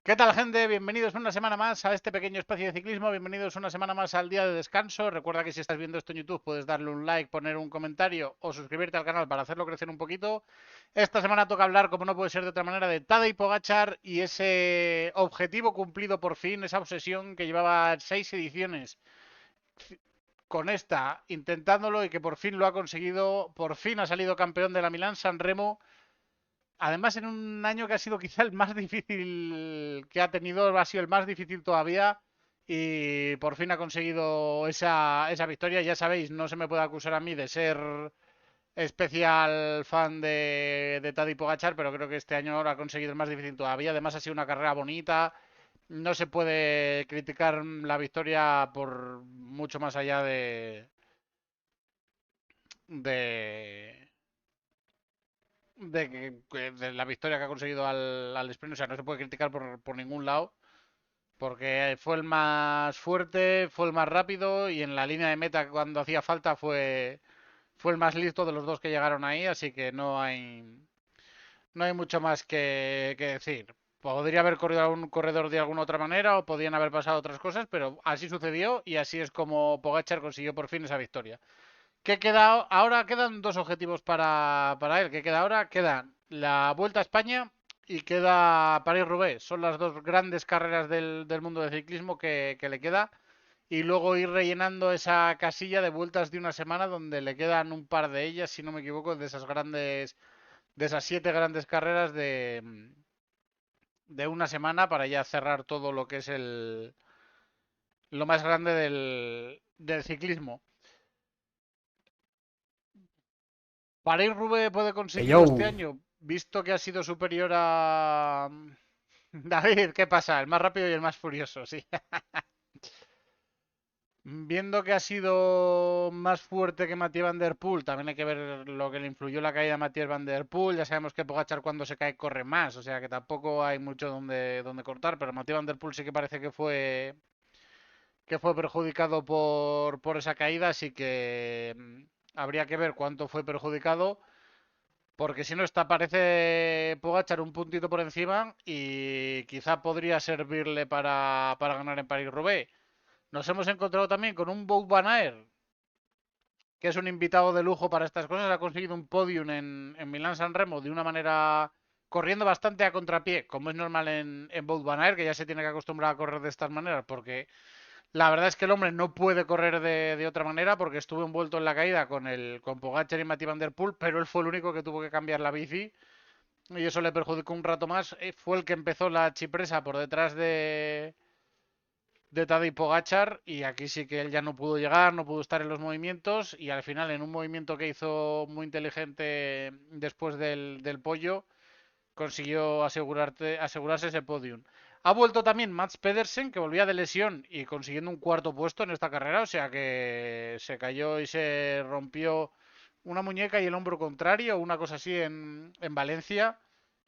¿Qué tal, gente? Bienvenidos una semana más a este pequeño espacio de ciclismo. Bienvenidos una semana más al día de descanso. Recuerda que si estás viendo esto en YouTube puedes darle un like, poner un comentario o suscribirte al canal para hacerlo crecer un poquito. Esta semana toca hablar, como no puede ser de otra manera, de Tadej Pogačar y ese objetivo cumplido por fin, esa obsesión que llevaba 6 ediciones con esta intentándolo y que por fin lo ha conseguido. Por fin ha salido campeón de la Milán-San Remo. Además, en un año que ha sido quizá el más difícil que ha tenido, ha sido el más difícil todavía. Y por fin ha conseguido esa victoria. Ya sabéis, no se me puede acusar a mí de ser especial fan de Tadej Pogačar, pero creo que este año lo ha conseguido el más difícil todavía. Además, ha sido una carrera bonita. No se puede criticar la victoria por mucho más allá de, de la victoria que ha conseguido al sprint. O sea, no se puede criticar por ningún lado. Porque fue el más fuerte, fue el más rápido y en la línea de meta cuando hacía falta fue el más listo de los dos que llegaron ahí. Así que no hay mucho más que decir. Podría haber corrido algún corredor de alguna otra manera o podían haber pasado otras cosas, pero así sucedió y así es como Pogacar consiguió por fin esa victoria. ¿Qué queda ahora? Quedan dos objetivos para él. ¿Qué queda ahora? Queda la Vuelta a España y queda París-Roubaix. Son las dos grandes carreras del mundo del ciclismo que le queda. Y luego ir rellenando esa casilla de vueltas de una semana donde le quedan un par de ellas, si no me equivoco, de esas 7 grandes carreras de una semana para ya cerrar todo lo que es lo más grande del ciclismo. ¿París-Roubaix puede conseguirlo este Yo, año? Visto que ha sido superior a... David, ¿qué pasa? El más rápido y el más furioso, sí. Viendo que ha sido más fuerte que Mathieu Van Der Poel, también hay que ver lo que le influyó la caída a Mathieu Van Der Poel. Ya sabemos que Pogacar cuando se cae corre más, o sea que tampoco hay mucho donde cortar, pero Mathieu Van Der Poel sí que parece que fue perjudicado por esa caída, así que habría que ver cuánto fue perjudicado. Porque si no está, parece Pogacar un puntito por encima y quizá podría servirle para ganar en París-Roubaix. Nos hemos encontrado también con un Wout van Aert, que es un invitado de lujo para estas cosas. Ha conseguido un podium en Milán-San Remo de una manera corriendo bastante a contrapié, como es normal en Wout van Aert, que ya se tiene que acostumbrar a correr de estas maneras, porque la verdad es que el hombre no puede correr de otra manera porque estuvo envuelto en la caída con Pogacar y Mathieu Van Der Poel, pero él fue el único que tuvo que cambiar la bici y eso le perjudicó un rato más. Fue el que empezó la chipresa por detrás de Tadej Pogacar y aquí sí que él ya no pudo llegar, no pudo estar en los movimientos y al final en un movimiento que hizo muy inteligente después del pollo consiguió asegurarse ese podium. Ha vuelto también Mats Pedersen, que volvía de lesión y consiguiendo un cuarto puesto en esta carrera, o sea que se cayó y se rompió una muñeca y el hombro contrario, una cosa así en Valencia,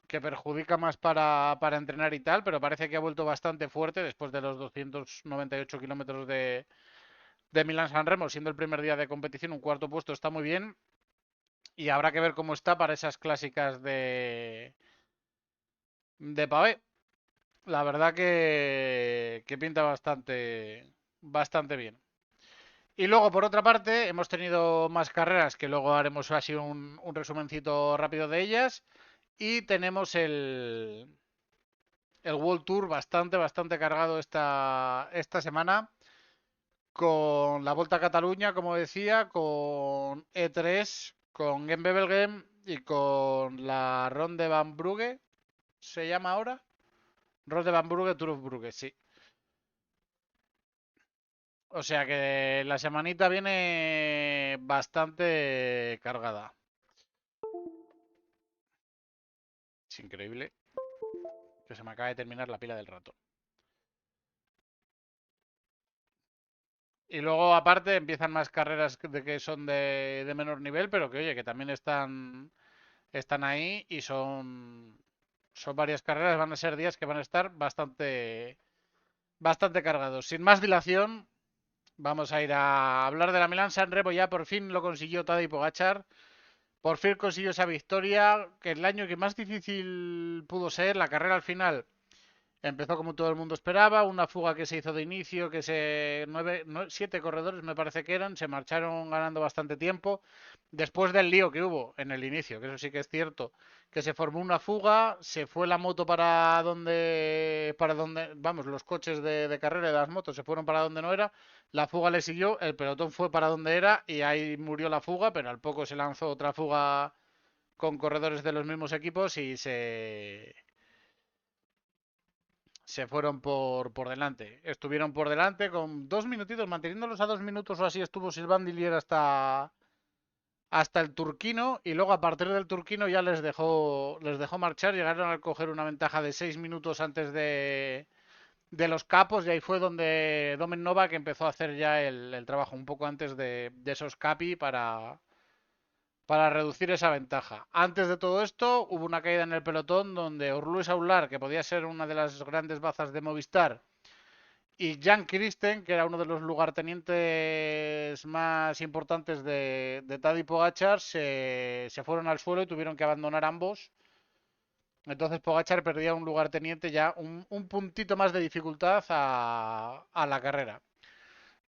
que perjudica más para entrenar y tal, pero parece que ha vuelto bastante fuerte después de los 298 kilómetros de Milán-San Remo, siendo el primer día de competición, un cuarto puesto está muy bien y habrá que ver cómo está para esas clásicas de pavé. La verdad que pinta bastante bien. Y luego, por otra parte, hemos tenido más carreras que luego haremos así un resumencito rápido de ellas. Y tenemos el World Tour bastante cargado esta semana. Con la Volta a Cataluña, como decía, con E3, con Gembebelgem y con la Ronde van Brugge, ¿se llama ahora? Ronde van Brugge, Tour of Brugge, sí. O sea que la semanita viene bastante cargada. Es increíble que se me acaba de terminar la pila del rato. Y luego, aparte, empiezan más carreras que son de menor nivel, pero que, oye, que también están ahí y son varias carreras. Van a ser días que van a estar bastante cargados. Sin más dilación, vamos a ir a hablar de la Milán San Remo. Ya por fin lo consiguió Tadej Pogacar. Por fin consiguió esa victoria, que el año que más difícil pudo ser, la carrera al final Empezó como todo el mundo esperaba, una fuga que se hizo de inicio, que 7 corredores me parece que eran, se marcharon ganando bastante tiempo. Después del lío que hubo en el inicio, que eso sí que es cierto, que se formó una fuga, se fue la moto para donde, vamos, los coches de carrera de las motos se fueron para donde no era, la fuga le siguió, el pelotón fue para donde era y ahí murió la fuga, pero al poco se lanzó otra fuga con corredores de los mismos equipos y se fueron por delante. Estuvieron por delante con 2 minutitos, manteniéndolos a 2 minutos o así estuvo Silván Dillier hasta el Turquino y luego a partir del Turquino ya les dejó marchar, llegaron a coger una ventaja de 6 minutos antes de los capos y ahí fue donde Domen Novak empezó a hacer ya el trabajo un poco antes de esos capi para reducir esa ventaja. Antes de todo esto hubo una caída en el pelotón donde Orluis Aular, que podía ser una de las grandes bazas de Movistar, y Jan Kristen, que era uno de los lugartenientes más importantes de Tadej Pogačar, se fueron al suelo y tuvieron que abandonar ambos. Entonces Pogačar perdía un lugarteniente ya un puntito más de dificultad a la carrera.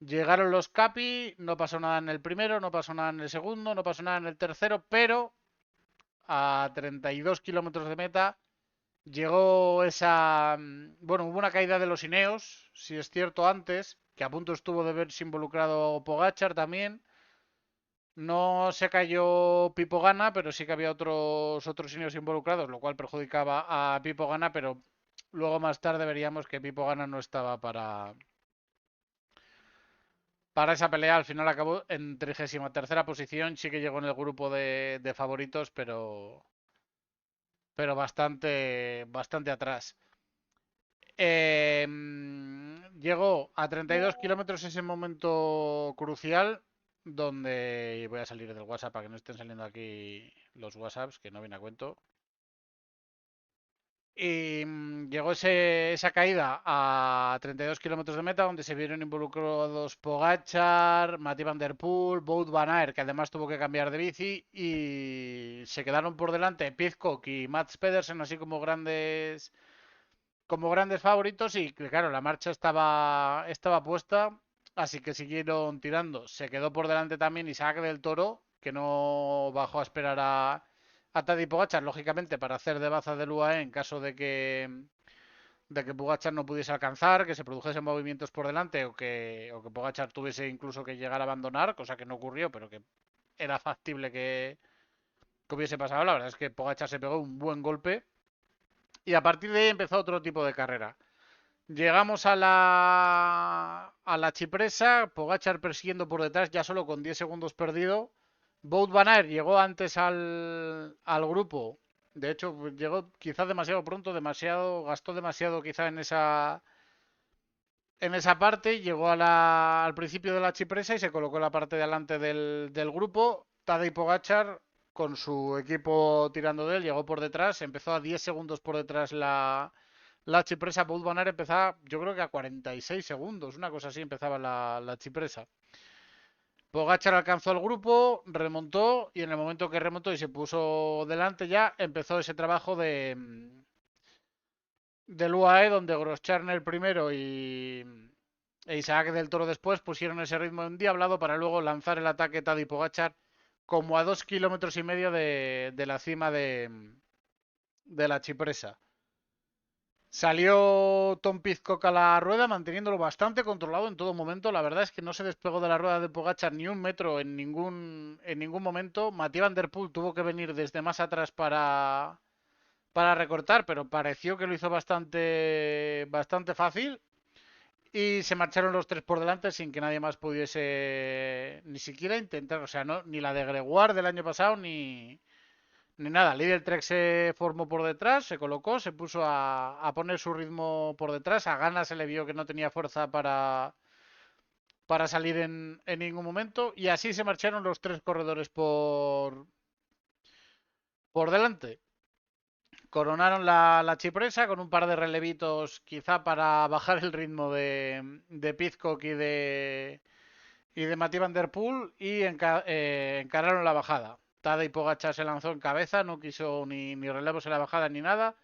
Llegaron los Capi, no pasó nada en el primero, no pasó nada en el segundo, no pasó nada en el tercero, pero a 32 kilómetros de meta llegó esa... Bueno, hubo una caída de los Ineos, si es cierto antes, que a punto estuvo de verse involucrado Pogachar también. No se cayó Pipo Gana, pero sí que había otros Ineos involucrados, lo cual perjudicaba a Pipo Gana, pero luego más tarde veríamos que Pipo Gana no estaba para esa pelea. Al final acabó en 33ª posición, sí que llegó en el grupo de favoritos, pero bastante atrás. Llegó a 32 kilómetros ese momento crucial donde voy a salir del WhatsApp para que no estén saliendo aquí los WhatsApps, que no viene a cuento. Y llegó esa caída a 32 kilómetros de meta, donde se vieron involucrados Pogachar, Mathieu Van Der Poel, Wout van Aert, que además tuvo que cambiar de bici, y se quedaron por delante Pidcock y Mats Pedersen, así como grandes favoritos y claro, la marcha estaba puesta, así que siguieron tirando. Se quedó por delante también Isaac del Toro, que no bajó a esperar a Tadej Pogačar, lógicamente, para hacer de baza del UAE en caso de que Pogačar no pudiese alcanzar, que se produjesen movimientos por delante o que Pogačar tuviese incluso que llegar a abandonar, cosa que no ocurrió, pero que era factible que hubiese pasado. La verdad es que Pogačar se pegó un buen golpe y a partir de ahí empezó otro tipo de carrera. Llegamos a la Chipresa, Pogachar persiguiendo por detrás, ya solo con 10 segundos perdido. Wout van Aert llegó antes al grupo. De hecho, llegó quizás demasiado pronto, gastó demasiado quizá en esa parte. Llegó al principio de la Chipresa y se colocó en la parte de adelante del grupo. Tadej Pogachar con su equipo tirando de él, llegó por detrás, empezó a 10 segundos por detrás la Chipresa. Wout van Aert empezaba, yo creo que a 46 segundos, una cosa así empezaba la Chipresa. Pogačar alcanzó el grupo, remontó y en el momento que remontó y se puso delante ya empezó ese trabajo del UAE donde Groscharner primero e Isaac del Toro después pusieron ese ritmo endiablado para luego lanzar el ataque Tadej Pogačar como a 2,5 kilómetros de la cima de la Chipresa. Salió Tom Pidcock a la rueda, manteniéndolo bastante controlado en todo momento. La verdad es que no se despegó de la rueda de Pogačar ni un metro en ningún momento. Mathieu Van Der Poel tuvo que venir desde más atrás para recortar, pero pareció que lo hizo bastante fácil. Y se marcharon los tres por delante sin que nadie más pudiese ni siquiera intentar. O sea, no, ni la de Gregoire del año pasado ni nada. Lidl Trek se formó por detrás, se colocó, se puso a poner su ritmo por detrás. A Gana se le vio que no tenía fuerza para salir en ningún momento. Y así se marcharon los tres corredores por delante. Coronaron la Chipresa con un par de relevitos, quizá para bajar el ritmo de Pidcock y de Mathieu Van Der Poel, y encararon la bajada. Tadej Pogačar se lanzó en cabeza, no quiso ni relevos en la bajada ni nada.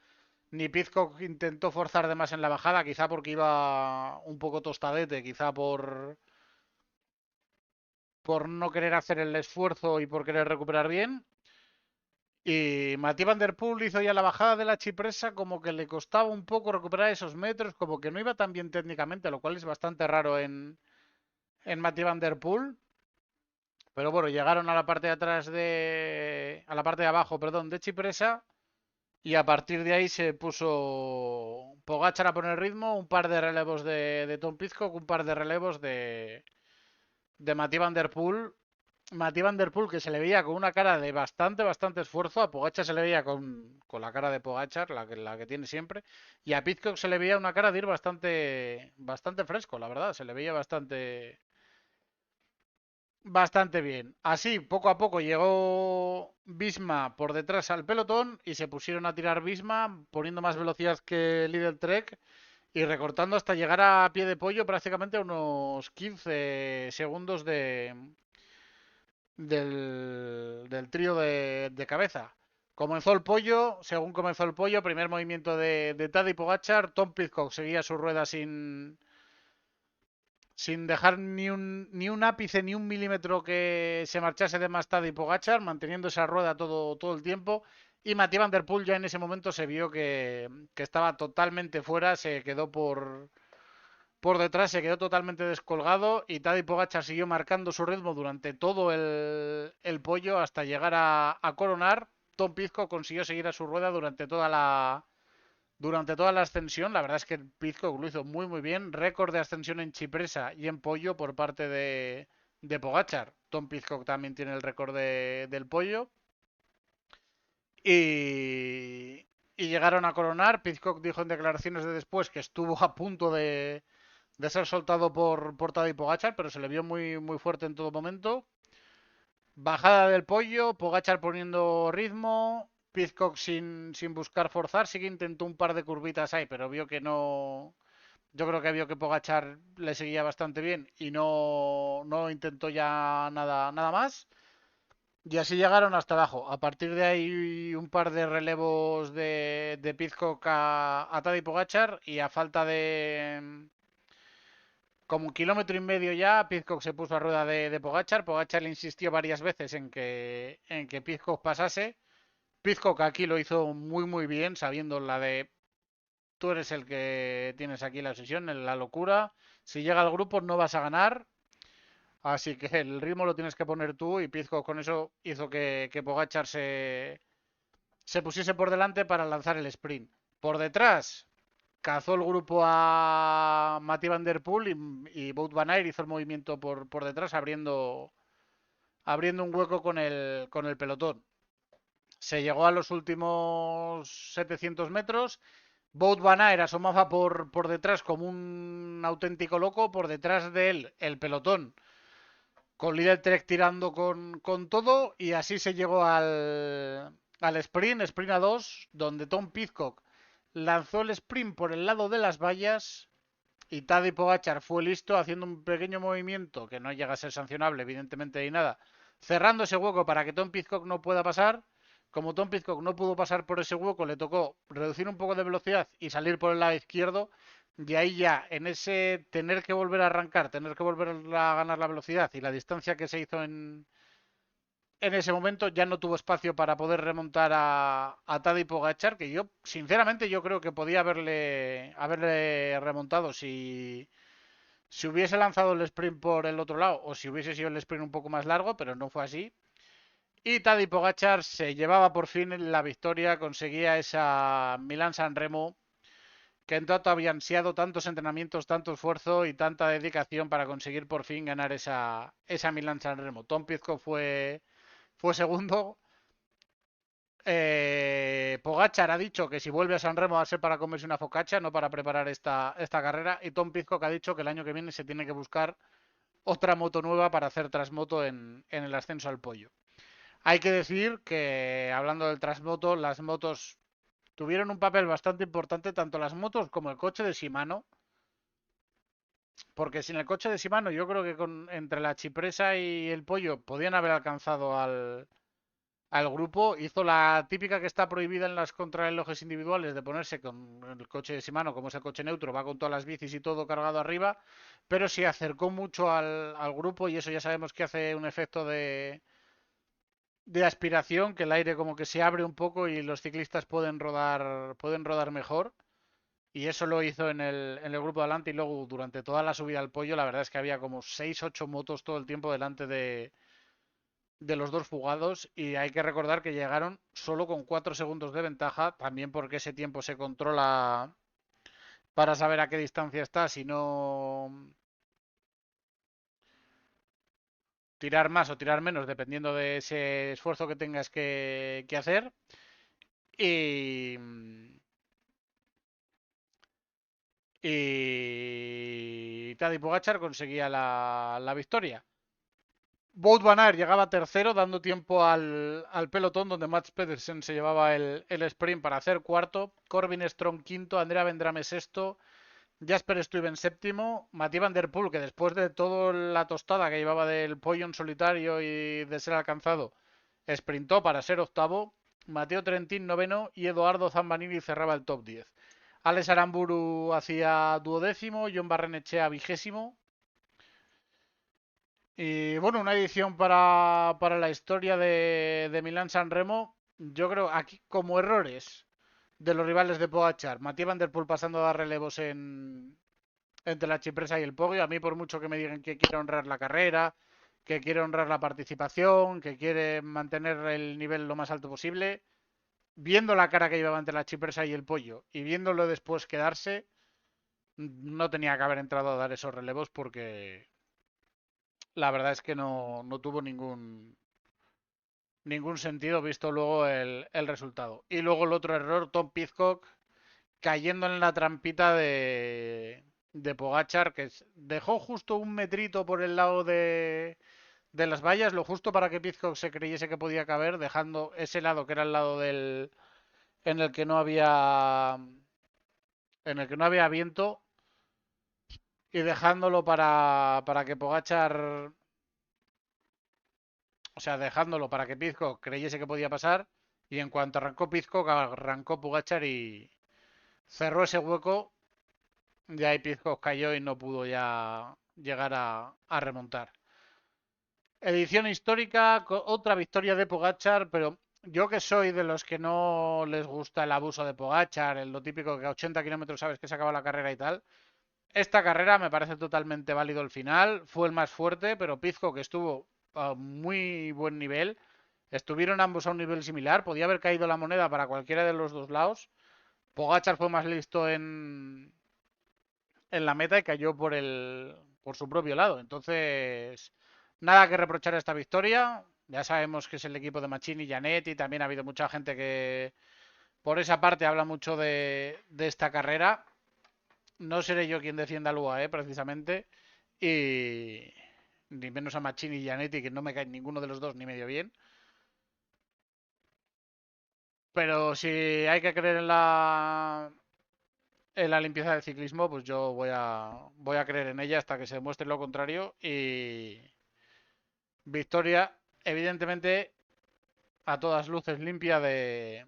ni Pidcock intentó forzar de más en la bajada, quizá porque iba un poco tostadete, quizá por no querer hacer el esfuerzo y por querer recuperar bien. Y Mathieu Van Der Poel hizo ya la bajada de la Chipresa, como que le costaba un poco recuperar esos metros, como que no iba tan bien técnicamente, lo cual es bastante raro en Mathieu Van Der Poel. Pero bueno, llegaron a la parte de atrás a la parte de abajo, perdón, de Chipresa. Y a partir de ahí se puso Pogačar a poner ritmo, un par de relevos de Tom Pidcock, un par de relevos de Mathieu Van Der Poel. Mathieu Van Der Poel que se le veía con una cara de bastante esfuerzo. A Pogačar se le veía con la cara de Pogačar, la que tiene siempre. Y a Pidcock se le veía una cara de ir bastante fresco, la verdad. Se le veía bastante bien. Así, poco a poco llegó Visma por detrás al pelotón y se pusieron a tirar Visma, poniendo más velocidad que Lidl Trek y recortando hasta llegar a pie de pollo prácticamente a unos 15 segundos del trío de cabeza. Comenzó el pollo, según comenzó el pollo, primer movimiento de Tadej Pogačar, Tom Pidcock seguía su rueda sin dejar ni un ápice, ni un milímetro que se marchase de más Tadej Pogačar, manteniendo esa rueda todo el tiempo. Y Mathieu Van Der Poel ya en ese momento se vio que estaba totalmente fuera, se quedó por detrás, se quedó totalmente descolgado y Tadej Pogačar siguió marcando su ritmo durante todo el pollo hasta llegar a coronar. Tom Pizco consiguió seguir a su rueda durante toda la ascensión. La verdad es que Pizco lo hizo muy bien. Récord de ascensión en Chipresa y en pollo por parte de Pogačar. Tom Pizco también tiene el récord del pollo. Y llegaron a coronar. Pizcock dijo en declaraciones de después que estuvo a punto de ser soltado por Tadej Pogačar, pero se le vio muy fuerte en todo momento. Bajada del pollo, Pogačar poniendo ritmo, Pidcock sin buscar forzar, sí que intentó un par de curvitas ahí, pero vio que no. Yo creo que vio que Pogačar le seguía bastante bien y no intentó ya nada más. Y así llegaron hasta abajo. A partir de ahí un par de relevos de Pidcock a Tadej Pogačar y a falta de como un kilómetro y medio ya, Pidcock se puso a rueda de Pogačar. Pogačar le insistió varias veces en que Pidcock pasase. Pidcock aquí lo hizo muy bien, sabiendo la de tú eres el que tienes aquí la obsesión, la locura. Si llega al grupo no vas a ganar. Así que el ritmo lo tienes que poner tú y Pidcock con eso hizo que Pogačar se pusiese por delante para lanzar el sprint. Por detrás, cazó el grupo a Mathieu Van Der Poel y Wout Van Aert hizo el movimiento por detrás abriendo un hueco con el pelotón. Se llegó a los últimos 700 metros. Wout Van Aert asomaba por detrás como un auténtico loco. Por detrás de él, el pelotón con Lidl Trek tirando con todo. Y así se llegó al sprint a 2, donde Tom Pidcock lanzó el sprint por el lado de las vallas y Tadej Pogačar fue listo haciendo un pequeño movimiento que no llega a ser sancionable, evidentemente, ni nada, cerrando ese hueco para que Tom Pidcock no pueda pasar. Como Tom Pidcock no pudo pasar por ese hueco, le tocó reducir un poco de velocidad y salir por el lado izquierdo. Y ahí ya, en ese tener que volver a arrancar, tener que volver a ganar la velocidad y la distancia que se hizo en ese momento ya no tuvo espacio para poder remontar a Tadej Pogačar, que yo, sinceramente, yo creo que podía haberle remontado si hubiese lanzado el sprint por el otro lado o si hubiese sido el sprint un poco más largo, pero no fue así. Y Tadej Pogačar se llevaba por fin la victoria, conseguía esa Milán-San Remo que en tanto había ansiado tantos entrenamientos, tanto esfuerzo y tanta dedicación para conseguir por fin ganar esa Milán-San Remo. Tom Pizco fue segundo. Pogačar ha dicho que si vuelve a San Remo va a ser para comerse una focacha, no para preparar esta carrera. Y Tom Pizco ha dicho que el año que viene se tiene que buscar otra moto nueva para hacer Transmoto en el ascenso al pollo. Hay que decir que, hablando del Transmoto, las motos tuvieron un papel bastante importante, tanto las motos como el coche de Shimano, porque sin el coche de Shimano yo creo que entre la Chipresa y el pollo podían haber alcanzado al grupo, hizo la típica que está prohibida en las contrarrelojes individuales de ponerse con el coche de Shimano, como es el coche neutro, va con todas las bicis y todo cargado arriba, pero se acercó mucho al grupo y eso ya sabemos que hace un efecto de aspiración, que el aire como que se abre un poco y los ciclistas pueden rodar mejor. Y eso lo hizo en el grupo de adelante y luego durante toda la subida al pollo, la verdad es que había como 6 8 motos todo el tiempo delante de los dos fugados y hay que recordar que llegaron solo con 4 segundos de ventaja, también porque ese tiempo se controla para saber a qué distancia está, si no tirar más o tirar menos, dependiendo de ese esfuerzo que tengas que hacer. Y, y Tadej Pogačar conseguía la victoria. Wout van Aert llegaba tercero, dando tiempo al pelotón, donde Mats Pedersen se llevaba el sprint para hacer cuarto, Corbin Strong quinto, Andrea Vendrame sexto, Jasper Stuyven séptimo, Mathieu Van Der Poel, que después de toda la tostada que llevaba del pollo en solitario y de ser alcanzado, sprintó para ser octavo, Matteo Trentin noveno y Eduardo Zambanini cerraba el top 10. Alex Aramburu hacía duodécimo, John Barrenechea vigésimo. Y bueno, una edición para la historia de Milán San Remo. Yo creo aquí como errores de los rivales de Pogačar, Mathieu Van Der Poel pasando a dar relevos entre la Cipresa y el podio. A mí por mucho que me digan que quiere honrar la carrera, que quiere honrar la participación, que quiere mantener el nivel lo más alto posible, viendo la cara que llevaba entre la Cipresa y el pollo y viéndolo después quedarse, no tenía que haber entrado a dar esos relevos porque la verdad es que no tuvo ningún sentido visto luego el resultado. Y luego el otro error, Tom Pidcock cayendo en la trampita de Pogachar, que dejó justo un metrito por el lado de las vallas, lo justo para que Pidcock se creyese que podía caber, dejando ese lado que era el lado en el que no había en el que no había viento y dejándolo para que Pogachar, o sea, dejándolo para que Pizco creyese que podía pasar. Y en cuanto arrancó Pugachar y cerró ese hueco. De ahí Pizco cayó y no pudo ya llegar a remontar. Edición histórica, otra victoria de Pogachar, pero yo que soy de los que no les gusta el abuso de Pogachar, lo típico que a 80 kilómetros sabes que se acaba la carrera y tal. Esta carrera me parece totalmente válido el final, fue el más fuerte, pero Pizco que estuvo a muy buen nivel, estuvieron ambos a un nivel similar, podía haber caído la moneda para cualquiera de los dos lados. Pogachar fue más listo en la meta y cayó por su propio lado. Entonces, nada que reprochar a esta victoria. Ya sabemos que es el equipo de Machini y Janetti. También ha habido mucha gente que por esa parte habla mucho de esta carrera. No seré yo quien defienda a UAE, precisamente. Y ni menos a Machini y Janetti, que no me caen ninguno de los dos ni medio bien. Pero si hay que creer en la limpieza del ciclismo, pues yo voy a creer en ella hasta que se demuestre lo contrario. Y victoria, evidentemente, a todas luces limpia de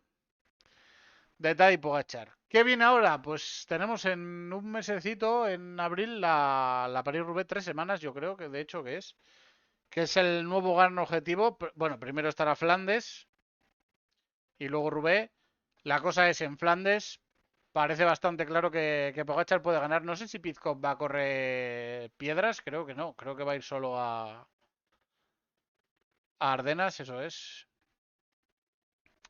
Tadej Pogačar. ¿Qué viene ahora? Pues tenemos en un mesecito, en abril, la París-Roubaix, 3 semanas, yo creo que de hecho que es el nuevo gran objetivo. Bueno, primero estará Flandes y luego Roubaix. La cosa es en Flandes. Parece bastante claro que Pogačar puede ganar. No sé si Pizkov va a correr piedras, creo que no. Creo que va a ir solo a Ardenas, eso es.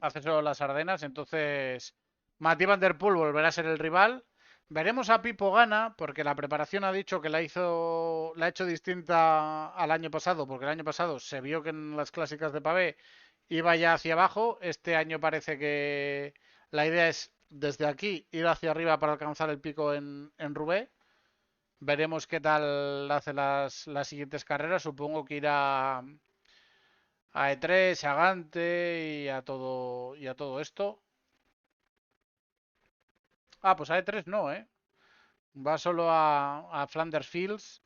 Hace solo las Ardenas. Entonces, Mathieu Van Der Poel volverá a ser el rival. Veremos a Pipo Gana, porque la preparación ha dicho que la ha hecho distinta al año pasado, porque el año pasado se vio que en las clásicas de pavé iba ya hacia abajo. Este año parece que la idea es desde aquí ir hacia arriba para alcanzar el pico en Roubaix. Veremos qué tal hace las siguientes carreras. Supongo que irá a E3, a Gante y a todo esto. Ah, pues a E3 no, ¿eh? Va solo a Flanders Fields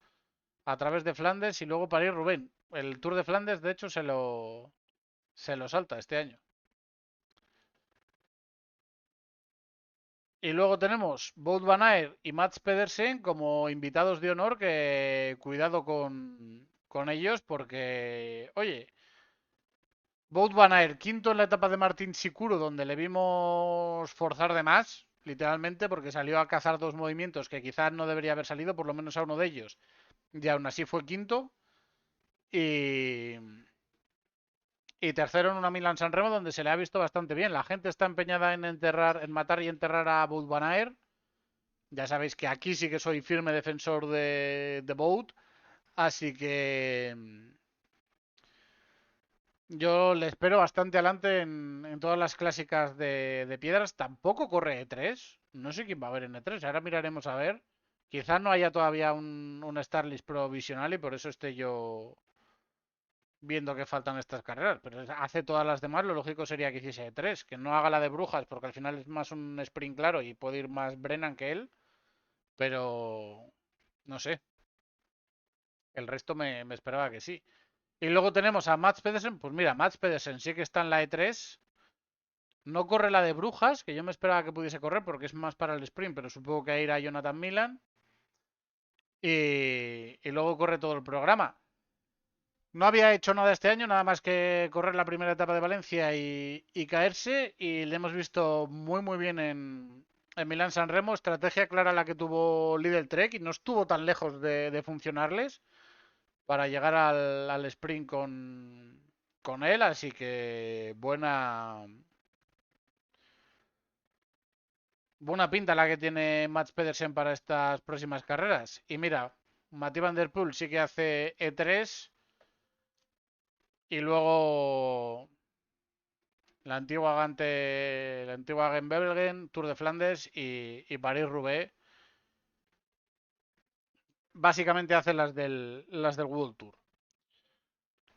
a través de Flandes y luego para ir Rubén. El Tour de Flandes, de hecho, se lo salta este año. Y luego tenemos Wout van Aert y Mats Pedersen como invitados de honor que cuidado con ellos porque, oye, Wout van Aert quinto en la etapa de Martín Sicuro donde le vimos forzar de más, literalmente, porque salió a cazar dos movimientos que quizás no debería haber salido, por lo menos a uno de ellos, y aún así fue quinto. Y, y tercero en una Milan San Remo donde se le ha visto bastante bien. La gente está empeñada en enterrar, en matar y enterrar a Wout van Aert. Ya sabéis que aquí sí que soy firme defensor de Boat, así que yo le espero bastante adelante en todas las clásicas de piedras. Tampoco corre E3, no sé quién va a ver en E3, ahora miraremos a ver. Quizás no haya todavía un Starlist provisional y por eso esté yo viendo que faltan estas carreras, pero hace todas las demás, lo lógico sería que hiciese E3, que no haga la de Brujas, porque al final es más un sprint claro y puede ir más Brennan que él, pero no sé. El resto me esperaba que sí. Y luego tenemos a Mats Pedersen. Pues mira, Mats Pedersen sí que está en la E3. No corre la de Brujas, que yo me esperaba que pudiese correr porque es más para el sprint, pero supongo que irá Jonathan Milan. Y luego corre todo el programa. No había hecho nada este año, nada más que correr la primera etapa de Valencia y caerse. Y le hemos visto muy bien en Milán San Remo. Estrategia clara la que tuvo Lidl Trek y no estuvo tan lejos de funcionarles para llegar al sprint con él, así que buena pinta la que tiene Mats Pedersen para estas próximas carreras. Y mira, Mathieu Van Der Poel sí que hace E3 y luego la antigua Gent-Wevelgem, Tour de Flandes y París-Roubaix. Básicamente hace las del World Tour.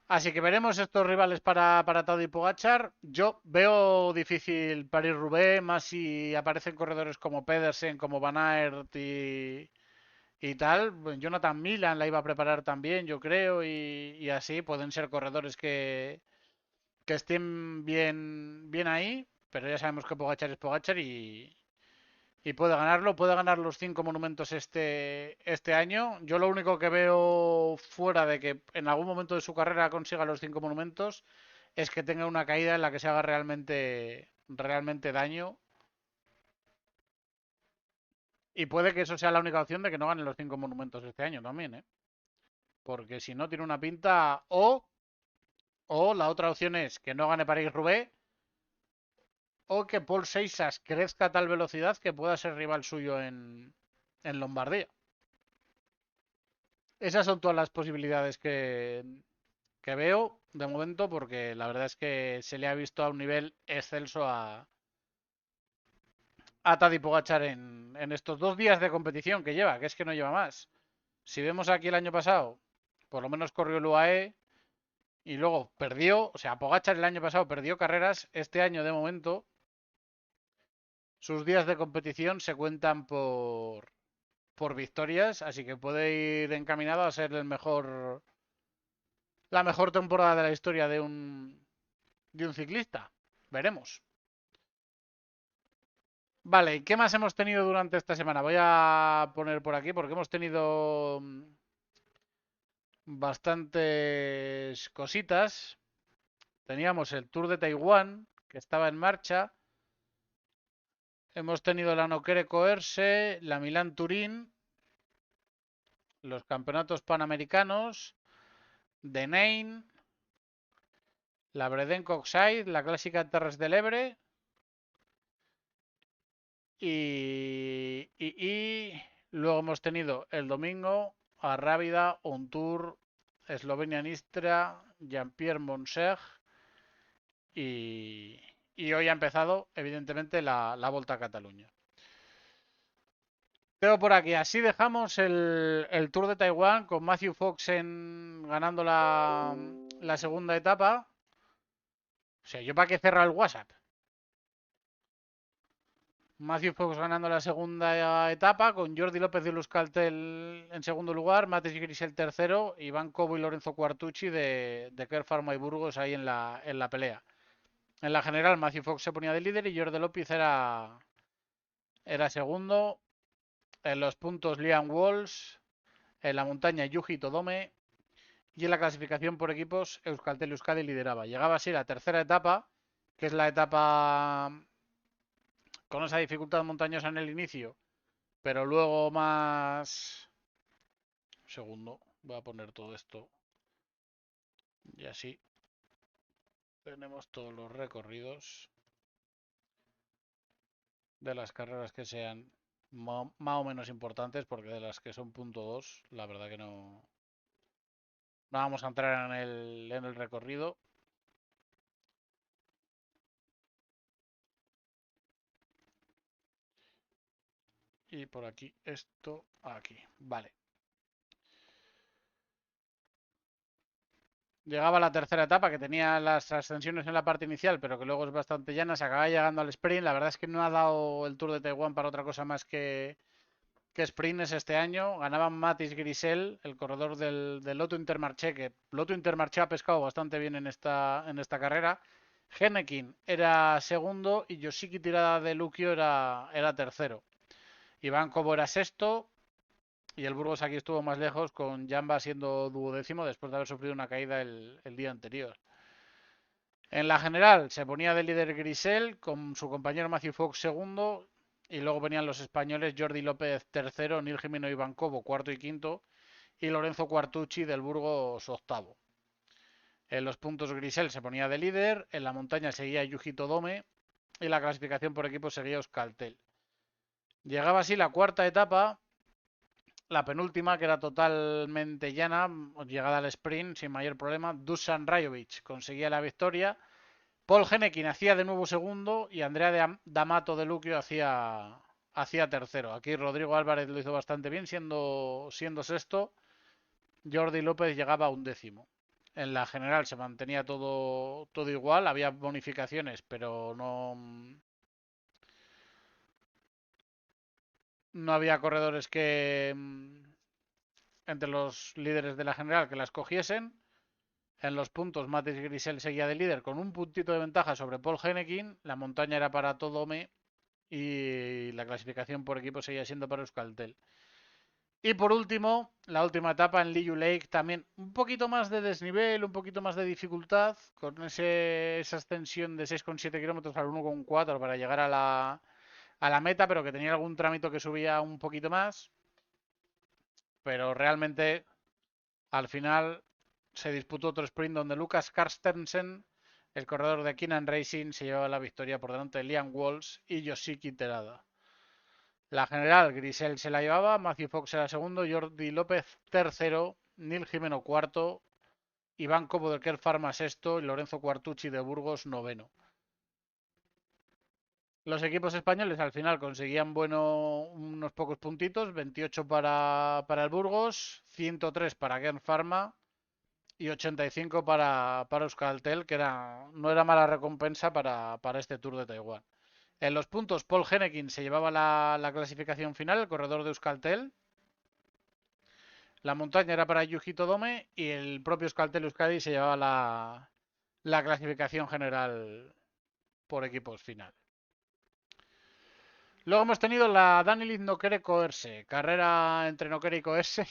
Así que veremos estos rivales para Tadej y Pogačar. Yo veo difícil París-Roubaix, más si aparecen corredores como Pedersen, como Van Aert y tal. Jonathan Milan la iba a preparar también, yo creo, y así pueden ser corredores que estén bien ahí, pero ya sabemos que Pogačar es Pogačar y puede ganar los cinco monumentos este año. Yo lo único que veo fuera de que en algún momento de su carrera consiga los cinco monumentos es que tenga una caída en la que se haga realmente daño. Y puede que eso sea la única opción de que no gane los cinco monumentos este año también, ¿eh? Porque si no tiene una pinta o la otra opción es que no gane París-Roubaix o que Paul Seixas crezca a tal velocidad que pueda ser rival suyo en Lombardía. Esas son todas las posibilidades que veo de momento, porque la verdad es que se le ha visto a un nivel excelso a Tadej Pogačar en estos 2 días de competición que lleva, que es que no lleva más. Si vemos aquí el año pasado, por lo menos corrió el UAE y luego perdió, o sea, Pogačar el año pasado perdió carreras, este año de momento sus días de competición se cuentan por victorias, así que puede ir encaminado a ser la mejor temporada de la historia de un ciclista. Veremos. Vale, ¿y qué más hemos tenido durante esta semana? Voy a poner por aquí porque hemos tenido bastantes cositas. Teníamos el Tour de Taiwán, que estaba en marcha. Hemos tenido la Nokere Coerse, la Milán Turín, los campeonatos panamericanos, de Nain, la Bredenco Oxide, la clásica Terres del Ebre y luego hemos tenido el domingo a Rábida, un Tour, Eslovenia Nistra, Jean-Pierre Monseg y hoy ha empezado evidentemente la Volta a Cataluña. Tengo por aquí, así dejamos el Tour de Taiwán con Matthew Fox ganando la segunda etapa. O sea, ¿yo para qué cerrar el WhatsApp? Matthew Fox ganando la segunda etapa, con Jordi López de Euskaltel en segundo lugar, Mates Grisel tercero, Iván Cobo y Lorenzo Quartucci de Kerr Pharma y Burgos ahí en la pelea. En la general, Matthew Fox se ponía de líder y Jordi López era segundo. En los puntos, Liam Walsh. En la montaña, Yuji Todome. Y en la clasificación por equipos, Euskaltel Euskadi lideraba. Llegaba así la tercera etapa, que es la etapa con esa dificultad montañosa en el inicio, pero luego más... Un segundo, voy a poner todo esto y así tenemos todos los recorridos de las carreras que sean más o menos importantes, porque de las que son punto 2, la verdad que no vamos a entrar en el recorrido. Y por aquí, esto, aquí, vale. Llegaba la tercera etapa, que tenía las ascensiones en la parte inicial, pero que luego es bastante llana. Se acaba llegando al sprint. La verdad es que no ha dado el Tour de Taiwán para otra cosa más que sprints este año. Ganaban Matis Grisel, el corredor del Lotto Intermarché, que Lotto Intermarché ha pescado bastante bien en esta carrera. Genekin era segundo y Yoshiki Tirada de Luquio era tercero. Iván Cobo era sexto. Y el Burgos aquí estuvo más lejos, con Jamba siendo duodécimo después de haber sufrido una caída el día anterior. En la general se ponía de líder Grisel con su compañero Matthew Fox segundo. Y luego venían los españoles Jordi López tercero, Nil Jimeno Ivancovo cuarto y quinto. Y Lorenzo Quartucci del Burgos octavo. En los puntos Grisel se ponía de líder. En la montaña seguía Yuji Todome. Y la clasificación por equipo seguía Euskaltel. Llegaba así la cuarta etapa, la penúltima, que era totalmente llana, llegada al sprint sin mayor problema. Dusan Rajovic conseguía la victoria. Paul Genekin hacía de nuevo segundo y Andrea D'Amato de Luquio hacía tercero. Aquí Rodrigo Álvarez lo hizo bastante bien, siendo sexto. Jordi López llegaba a undécimo. En la general se mantenía todo igual, había bonificaciones, pero no había corredores que entre los líderes de la general que las cogiesen. En los puntos, Matis Grisel seguía de líder con un puntito de ventaja sobre Paul Genekin. La montaña era para Todome y la clasificación por equipo seguía siendo para Euskaltel. Y por último, la última etapa en Liu Lake, también un poquito más de desnivel, un poquito más de dificultad, con esa extensión de 6,7 kilómetros al 1,4 para llegar a la meta, pero que tenía algún trámite que subía un poquito más. Pero realmente, al final, se disputó otro sprint donde Lucas Carstensen, el corredor de Kinan Racing, se llevaba la victoria por delante de Liam Walsh y Yoshiki Terada. La general, Grisel se la llevaba, Matthew Fox era segundo, Jordi López tercero, Nil Jimeno cuarto, Iván Cobo del Kerr Pharma sexto y Lorenzo Quartucci de Burgos noveno. Los equipos españoles al final conseguían unos pocos puntitos, 28 para el Burgos, 103 para Kerr Pharma y 85 para Euskaltel, que no era mala recompensa para este Tour de Taiwán. En los puntos, Paul Genekin se llevaba la clasificación final, el corredor de Euskaltel. La montaña era para Yuji Todome y el propio Euskaltel Euskadi se llevaba la clasificación general por equipos final. Luego hemos tenido la Danielis Nokere Coerse, carrera entre Nokere y Coerse.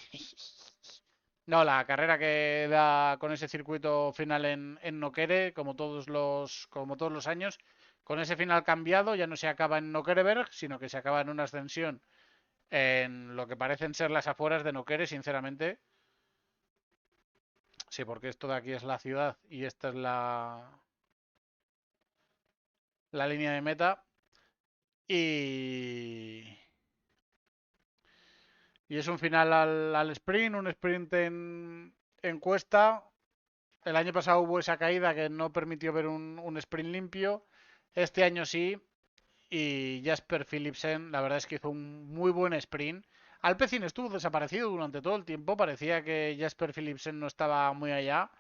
No, la carrera que da con ese circuito final en Nokere, como todos los años, con ese final cambiado, ya no se acaba en Nokereberg, sino que se acaba en una ascensión en lo que parecen ser las afueras de Nokere, sinceramente. Sí, porque esto de aquí es la ciudad y esta es la línea de meta. Y, y es un final al sprint, un sprint en cuesta. El año pasado hubo esa caída que no permitió ver un sprint limpio. Este año sí. Y Jasper Philipsen, la verdad es que hizo un muy buen sprint. Alpecin estuvo desaparecido durante todo el tiempo. Parecía que Jasper Philipsen no estaba muy allá.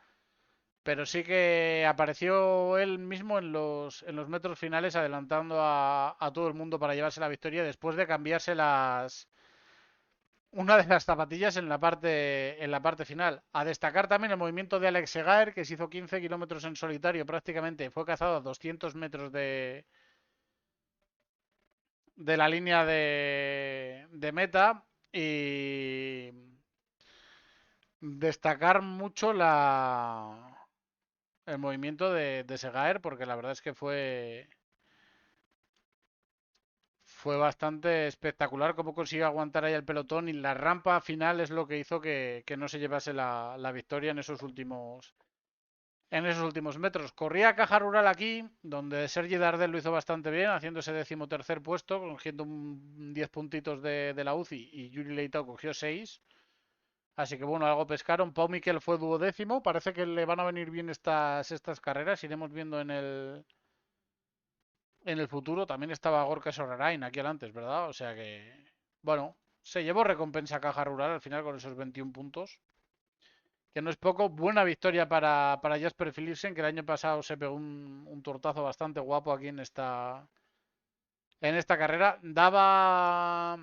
pero sí que apareció él mismo en los metros finales adelantando a todo el mundo para llevarse la victoria después de cambiarse una de las zapatillas en la parte final. A destacar también el movimiento de Alex Segaer, que se hizo 15 kilómetros en solitario prácticamente, fue cazado a 200 metros de la línea de meta y destacar mucho el movimiento de Segaer porque la verdad es que fue bastante espectacular cómo consiguió aguantar ahí el pelotón y la rampa final es lo que hizo que no se llevase la victoria en esos últimos metros. Corría Caja Rural aquí, donde Sergi Dardel lo hizo bastante bien, haciéndose 13º puesto, cogiendo 10 puntitos de la UCI y Yuri Leitao cogió 6. Así que bueno, algo pescaron. Pau Miquel fue 12º. Parece que le van a venir bien estas carreras. Iremos viendo en el futuro. También estaba Gorka Sorarain aquí antes, ¿verdad? O sea que, bueno, se llevó recompensa Caja Rural al final con esos 21 puntos. Que no es poco. Buena victoria para Jasper Philipsen, que el año pasado se pegó un tortazo bastante guapo aquí en esta carrera. Daba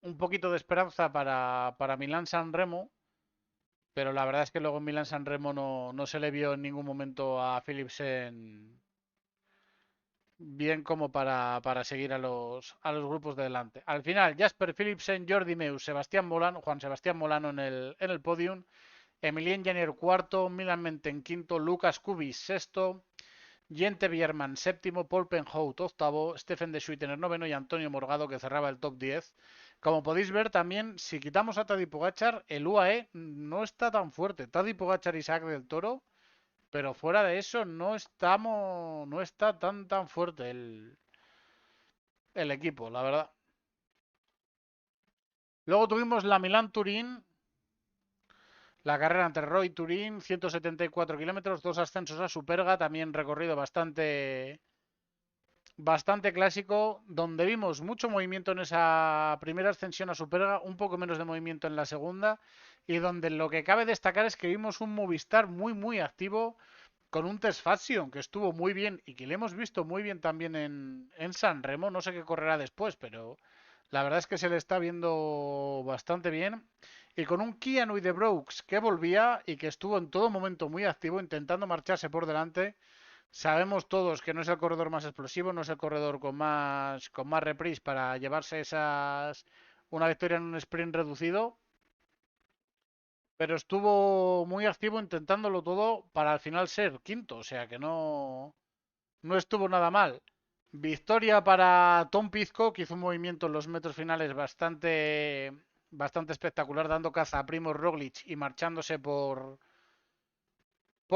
un poquito de esperanza para Milán San Remo, pero la verdad es que luego en Milán San Remo no se le vio en ningún momento a Philipsen bien como para seguir a los grupos de delante. Al final, Jasper Philipsen, Jordi Meus, Sebastián Molano, Juan Sebastián Molano en el podium, Emilien Janier cuarto, Milan Menten quinto, Lucas Kubis sexto, Jente Bierman séptimo, Paul Penhout octavo, Stephen de Schuitener noveno y Antonio Morgado que cerraba el top 10. Como podéis ver también, si quitamos a Tadej Pogačar, el UAE no está tan fuerte. Tadej Pogačar y Isaac del Toro, pero fuera de eso no está tan fuerte el equipo, la verdad. Luego tuvimos la Milán-Turín, la carrera entre Roy y Turín, 174 kilómetros, 2 ascensos a Superga, también recorrido bastante clásico, donde vimos mucho movimiento en esa primera ascensión a Superga, un poco menos de movimiento en la segunda, y donde lo que cabe destacar es que vimos un Movistar muy, muy activo, con un Test Faction que estuvo muy bien y que le hemos visto muy bien también en San Remo, no sé qué correrá después, pero la verdad es que se le está viendo bastante bien. Y con un Keanu de Brooks que volvía y que estuvo en todo momento muy activo intentando marcharse por delante. Sabemos todos que no es el corredor más explosivo, no es el corredor con más reprise para llevarse una victoria en un sprint reducido, pero estuvo muy activo intentándolo todo para al final ser quinto, o sea que no estuvo nada mal. Victoria para Tom Pizco, que hizo un movimiento en los metros finales bastante espectacular, dando caza a Primoz Roglic y marchándose por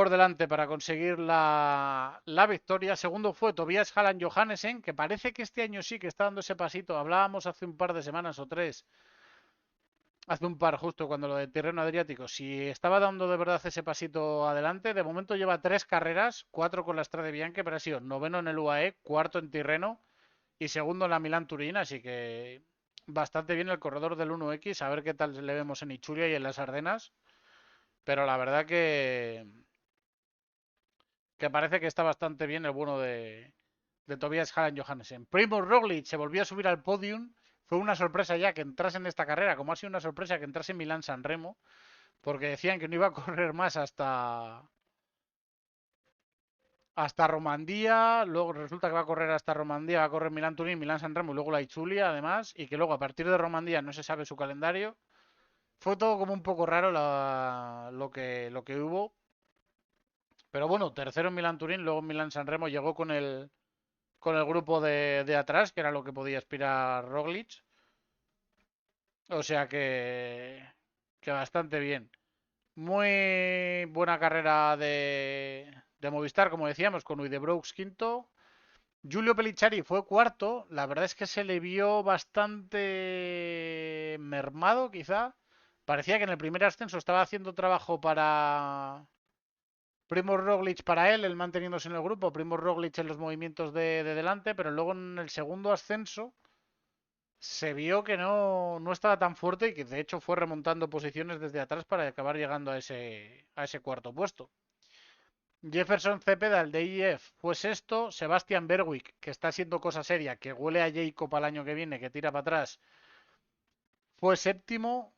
delante para conseguir la victoria. Segundo fue Tobias Hallan Johannesen, que parece que este año sí que está dando ese pasito. Hablábamos hace un par de semanas o tres, hace un par justo cuando lo de Tirreno Adriático, si estaba dando de verdad ese pasito adelante. De momento lleva 3 carreras, 4 con la Strade Bianche, pero ha sido noveno en el UAE, cuarto en Tirreno y segundo en la Milán Turín, así que bastante bien el corredor del 1X, a ver qué tal le vemos en Ichuria y en las Ardenas, pero la verdad que parece que está bastante bien el bueno de Tobias Hallan Johannesen. Primoz Roglic se volvió a subir al podium. Fue una sorpresa ya que entrase en esta carrera, como ha sido una sorpresa que entrase en Milán San Remo, porque decían que no iba a correr más hasta Romandía, luego resulta que va a correr hasta Romandía, va a correr Milán Turín, Milán San Remo y luego la Ichulia además, y que luego a partir de Romandía no se sabe su calendario. Fue todo como un poco raro lo que hubo, pero bueno, tercero en Milán Turín, luego en Milán San Remo llegó con el grupo de atrás, que era lo que podía aspirar Roglic. O sea que bastante bien. Muy buena carrera de Movistar, como decíamos, con Uydebroux quinto. Giulio Pellicciari fue cuarto. La verdad es que se le vio bastante mermado, quizá. Parecía que en el primer ascenso estaba haciendo trabajo para Primoz Roglic para él manteniéndose en el grupo, Primoz Roglic en los movimientos de delante, pero luego en el segundo ascenso se vio que no estaba tan fuerte y que de hecho fue remontando posiciones desde atrás para acabar llegando a ese cuarto puesto. Jefferson Cepeda, el de IF, fue sexto. Sebastian Berwick, que está siendo cosa seria, que huele a Jacob al año que viene, que tira para atrás, fue séptimo.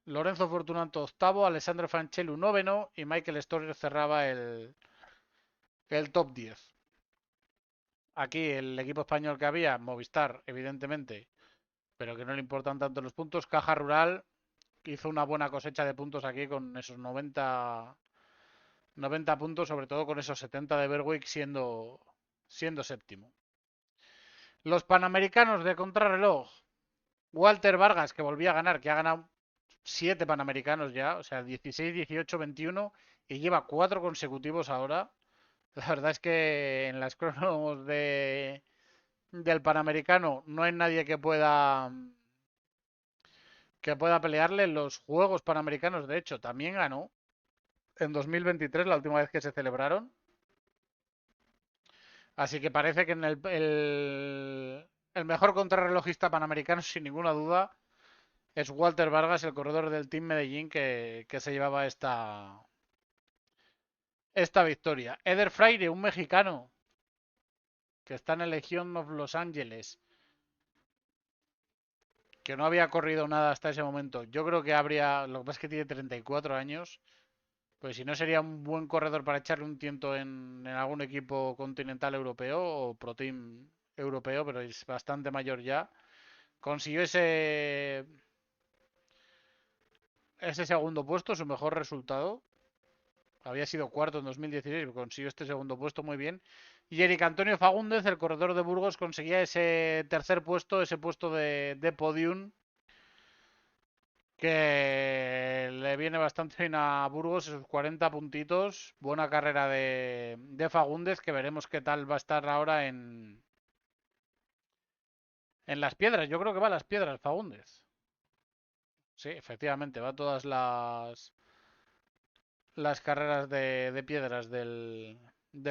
Lorenzo Fortunato octavo. Alessandro Franchelu noveno. Y Michael Storer cerraba el top 10. Aquí el equipo español que había, Movistar, evidentemente, pero que no le importan tanto los puntos. Caja Rural hizo una buena cosecha de puntos aquí con esos 90 puntos, sobre todo con esos 70 de Berwick siendo séptimo. Los Panamericanos de contrarreloj. Walter Vargas, que volvía a ganar, que ha ganado 7 Panamericanos ya, o sea, 16, 18, 21, y lleva 4 consecutivos ahora. La verdad es que en las cronos del Panamericano no hay nadie que pueda pelearle. En los Juegos Panamericanos, de hecho, también ganó en 2023, la última vez que se celebraron. Así que parece que en el mejor contrarrelojista panamericano, sin ninguna duda, es Walter Vargas, el corredor del Team Medellín, que se llevaba esta victoria. Eder Fraire, un mexicano que está en el Legion of Los Ángeles, que no había corrido nada hasta ese momento. Yo creo que habría, lo que pasa es que tiene 34 años, pues si no sería un buen corredor para echarle un tiento en algún equipo continental europeo o Pro Team europeo, pero es bastante mayor ya. Consiguió ese segundo puesto, su mejor resultado. Había sido cuarto en 2016, consiguió este segundo puesto muy bien. Y Eric Antonio Fagúndez, el corredor de Burgos, conseguía ese tercer puesto, ese puesto de podium, que le viene bastante bien a Burgos, esos 40 puntitos. Buena carrera de Fagúndez, que veremos qué tal va a estar ahora en las piedras. Yo creo que va a las piedras, Fagúndez. Sí, efectivamente, va a todas las carreras de piedras del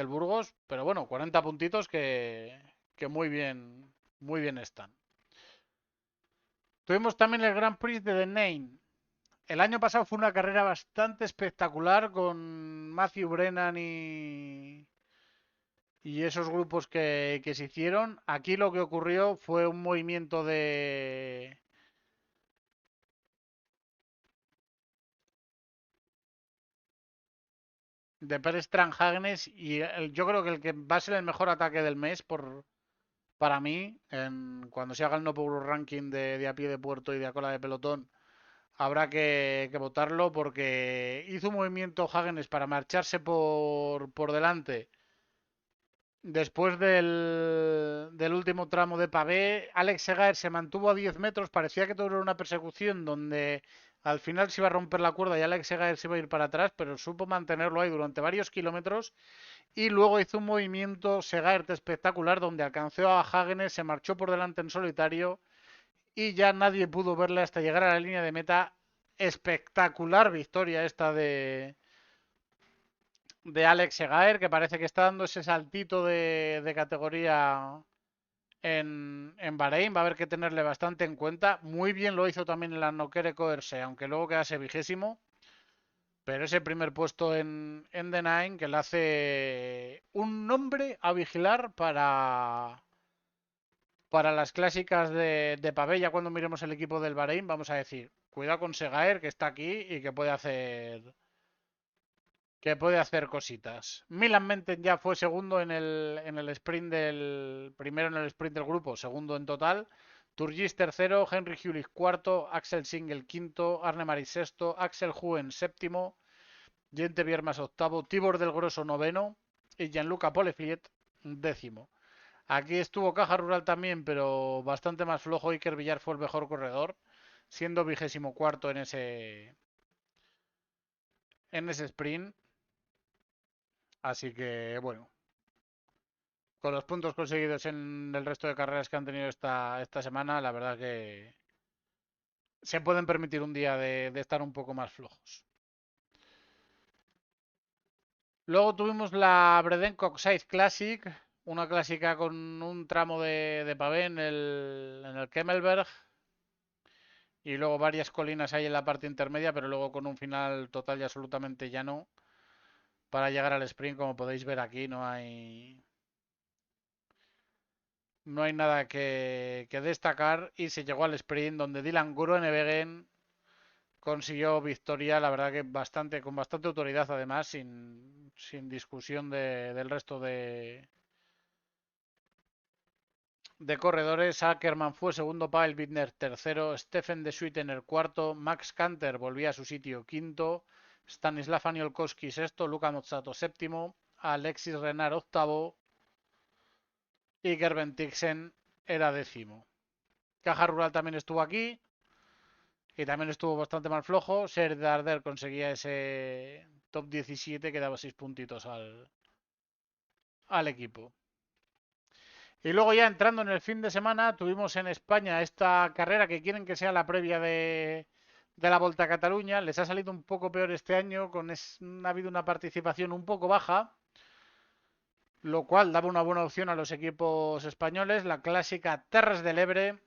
Burgos, pero bueno, 40 puntitos que muy bien están. Tuvimos también el Grand Prix de The Name. El año pasado fue una carrera bastante espectacular con Matthew Brennan y esos grupos que se hicieron. Aquí lo que ocurrió fue un movimiento de Pérez Tranhagenes y yo creo que el que va a ser el mejor ataque del mes para mí, cuando se haga el No Power Ranking de a pie de puerto y de a cola de pelotón, habrá que votarlo porque hizo un movimiento Hagenes para marcharse por delante. Después del último tramo de pavé, Alex Segaer se mantuvo a 10 metros. Parecía que todo era una persecución donde al final se iba a romper la cuerda y Alex Segaer se iba a ir para atrás, pero supo mantenerlo ahí durante varios kilómetros. Y luego hizo un movimiento Segaert espectacular donde alcanzó a Hagenes, se marchó por delante en solitario y ya nadie pudo verle hasta llegar a la línea de meta. Espectacular victoria esta de Alex Segaer, que parece que está dando ese saltito de categoría en Bahrein. Va a haber que tenerle bastante en cuenta. Muy bien lo hizo también en la Nokere Coerse, aunque luego quedase 20º. Pero ese primer puesto en The Nine que le hace un nombre a vigilar para las clásicas de pavé. Ya cuando miremos el equipo del Bahrein, vamos a decir, cuidado con Segaer, que está aquí y que puede hacer cositas. Milan Menten ya fue segundo en el sprint primero en el sprint del grupo, segundo en total. Turgis tercero, Henry Hewlett cuarto, Axel Singel quinto, Arne Maris sexto, Axel Huen séptimo, Gente Biermas octavo, Tibor del Grosso noveno y Gianluca Polefiet décimo. Aquí estuvo Caja Rural también, pero bastante más flojo. Iker Villar fue el mejor corredor, siendo 24º en ese sprint. Así que, bueno, con los puntos conseguidos en el resto de carreras que han tenido esta semana, la verdad que se pueden permitir un día de estar un poco más flojos. Luego tuvimos la Bredenco Oxide Classic, una clásica con un tramo de pavé en el Kemmelberg y luego varias colinas ahí en la parte intermedia, pero luego con un final total y absolutamente llano. para llegar al sprint. Como podéis ver aquí, no hay nada que destacar. Y se llegó al sprint donde Dylan Groenewegen consiguió victoria, la verdad que con bastante autoridad, además, sin discusión del resto de corredores. Ackermann fue segundo, Pavel Bittner tercero, Stefan de Suyten cuarto, Max Kanter volvía a su sitio quinto, Stanislav Aniolkowski sexto, Luka Mozzato séptimo, Alexis Renard octavo y Gerben Tixen era décimo. Caja Rural también estuvo aquí y también estuvo bastante más flojo. Ser Darder conseguía ese top 17 que daba 6 puntitos al equipo. Y luego ya entrando en el fin de semana, tuvimos en España esta carrera que quieren que sea la previa de la Volta a Cataluña. Les ha salido un poco peor este año, ha habido una participación un poco baja, lo cual daba una buena opción a los equipos españoles. La clásica Terres del Ebre,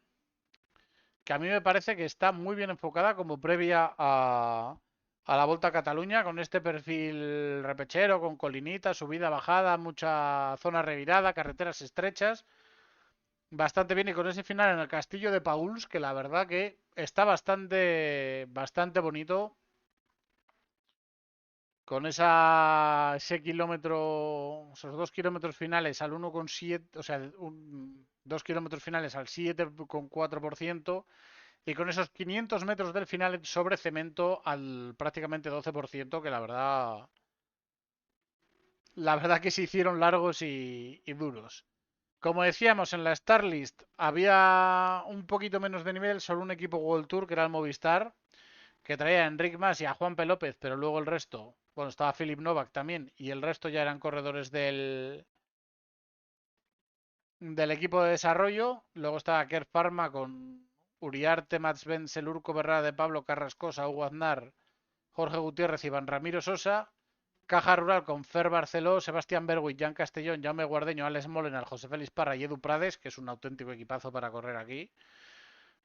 que a mí me parece que está muy bien enfocada como previa a la Volta a Cataluña, con este perfil repechero, con colinitas, subida, bajada, mucha zona revirada, carreteras estrechas. Bastante bien y con ese final en el castillo de Pauls, que la verdad que está bastante bonito. Con ese kilómetro, esos 2 kilómetros finales al 1,7, o sea, 2 kilómetros finales al 7,4% y con esos 500 metros del final sobre cemento al prácticamente 12%, que la verdad que se hicieron largos y duros. Como decíamos, en la Starlist había un poquito menos de nivel, solo un equipo World Tour, que era el Movistar, que traía a Enric Mas y a Juanpe López, pero luego el resto, bueno, estaba Philip Novak también, y el resto ya eran corredores del equipo de desarrollo. Luego estaba Kerr Pharma con Uriarte, Mats Benzel, Urco Berrada de Pablo Carrascosa, Hugo Aznar, Jorge Gutiérrez, Iván Ramiro Sosa. Caja Rural con Fer Barceló, Sebastián Berwick, Jan Castellón, Jaume Guardeño, Alex Molenar, José Félix Parra y Edu Prades, que es un auténtico equipazo para correr aquí.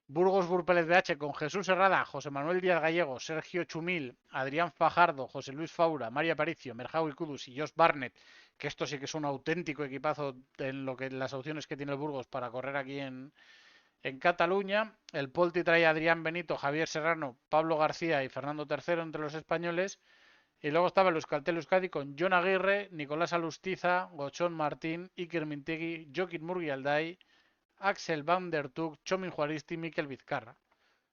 Burgos Burpélez BH con Jesús Herrada, José Manuel Díaz Gallego, Sergio Chumil, Adrián Fajardo, José Luis Faura, María Aparicio, Merjau y Kudus y Josh Barnett, que esto sí que es un auténtico equipazo en las opciones que tiene el Burgos para correr aquí en Cataluña. El Polti trae a Adrián Benito, Javier Serrano, Pablo García y Fernando III entre los españoles. Y luego estaba el Euskaltel Euskadi con Jon Aguirre, Nicolás Alustiza, Gochón Martín, Iker Mintegui, Joaquín Murgialdai, Axel Van der Tug, Chomin Juaristi y Miquel Vizcarra.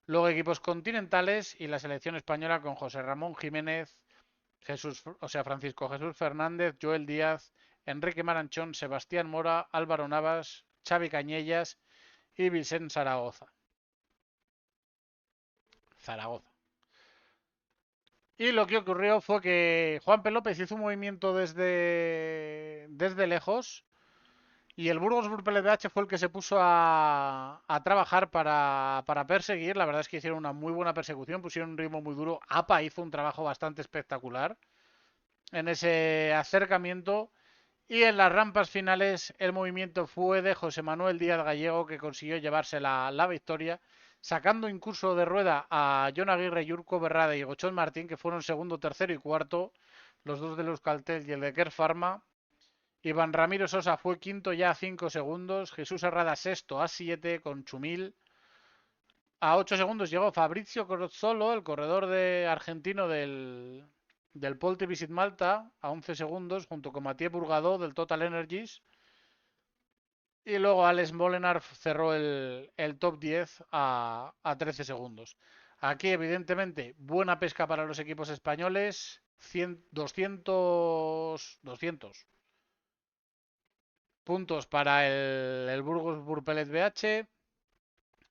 Luego equipos continentales y la selección española con José Ramón Jiménez, Francisco Jesús Fernández, Joel Díaz, Enrique Maranchón, Sebastián Mora, Álvaro Navas, Xavi Cañellas y Vicente Zaragoza. Y lo que ocurrió fue que Juan P. López hizo un movimiento desde lejos y el Burgos BH fue el que se puso a trabajar para perseguir. La verdad es que hicieron una muy buena persecución, pusieron un ritmo muy duro. APA hizo un trabajo bastante espectacular en ese acercamiento. Y en las rampas finales el movimiento fue de José Manuel Díaz Gallego, que consiguió llevarse la victoria, sacando incluso de rueda a Jon Aguirre, Yurko Berrada y Gochón Martín, que fueron segundo, tercero y cuarto, los dos de Euskaltel y el de Kerr Pharma. Iván Ramiro Sosa fue quinto ya a 5 segundos, Jesús Herrada sexto a 7 con Chumil. A 8 segundos llegó Fabrizio Cozzolo, el corredor argentino del Polte Visit Malta, a 11 segundos, junto con Mathieu Bourgadeau del Total Energies. Y luego Alex Molenar cerró el top 10 a 13 segundos. Aquí, evidentemente, buena pesca para los equipos españoles. 200 puntos para el Burgos Burpelet BH.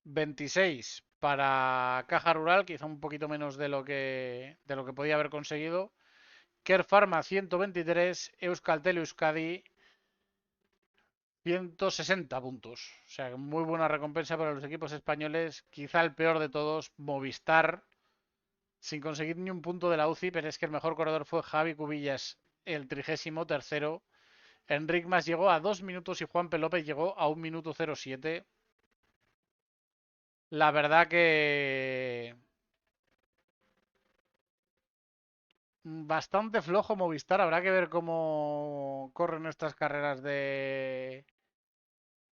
26 para Caja Rural, quizá un poquito menos de lo que podía haber conseguido. Kerr Pharma 123, Euskaltel Euskadi 160 puntos. O sea, muy buena recompensa para los equipos españoles. Quizá el peor de todos, Movistar, sin conseguir ni un punto de la UCI, pero es que el mejor corredor fue Javi Cubillas, el 33º. Enric Mas llegó a 2 minutos y Juan P. López llegó a 1 minuto 07. La verdad que bastante flojo Movistar. Habrá que ver cómo corren estas carreras de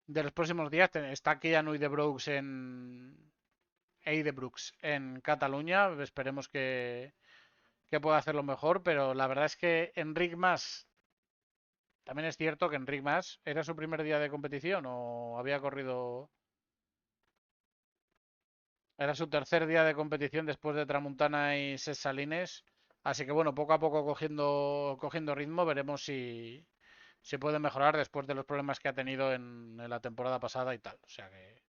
los próximos días. Está Keanu y de Brooks de Brooks en Cataluña. Esperemos que pueda hacerlo mejor, pero la verdad es que Enric Mas, también es cierto que Enric Mas, ¿era su primer día de competición o había corrido? Era su tercer día de competición después de Tramuntana y Ses Salines. Así que bueno, poco a poco cogiendo ritmo, veremos si puede mejorar después de los problemas que ha tenido en la temporada pasada y tal. O sea que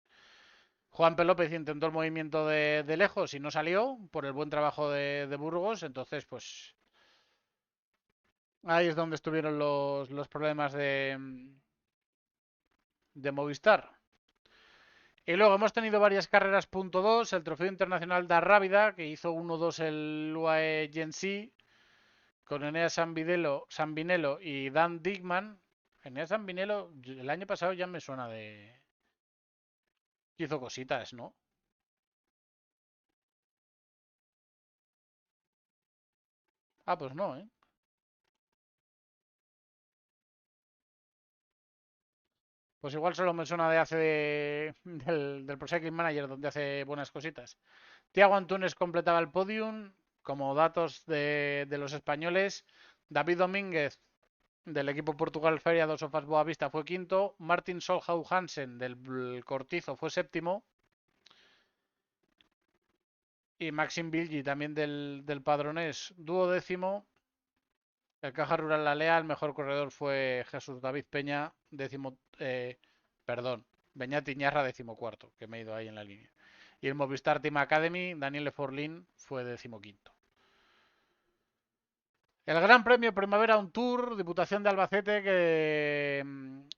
Juan P. López intentó el movimiento de lejos y no salió por el buen trabajo de Burgos. Entonces, pues ahí es donde estuvieron los problemas de Movistar. Y luego hemos tenido varias carreras punto .2, el Trofeo Internacional de Arrábida, que hizo 1-2 el UAE Gensi, con Enea Sambinello y Dan Dickman. Enea Sambinello, el año pasado ya me suena de... Hizo cositas, ¿no? Ah, pues no, ¿eh? Pues igual solo me suena de del Pro Cycling Manager, donde hace buenas cositas. Tiago Antunes completaba el podium. Como datos de los españoles, David Domínguez del equipo Portugal Feria dos Sofas Boavista fue quinto. Martin Solhaug Hansen del Cortizo fue séptimo. Y Maxim Bilgi también del Padronés duodécimo. El Caja Rural La Lea, el mejor corredor fue Jesús David Peña, perdón, Beñat Iñarra, decimocuarto, que me he ido ahí en la línea. Y el Movistar Team Academy, Daniel Forlín, fue decimoquinto. El Gran Premio Primavera Un Tour, Diputación de Albacete, que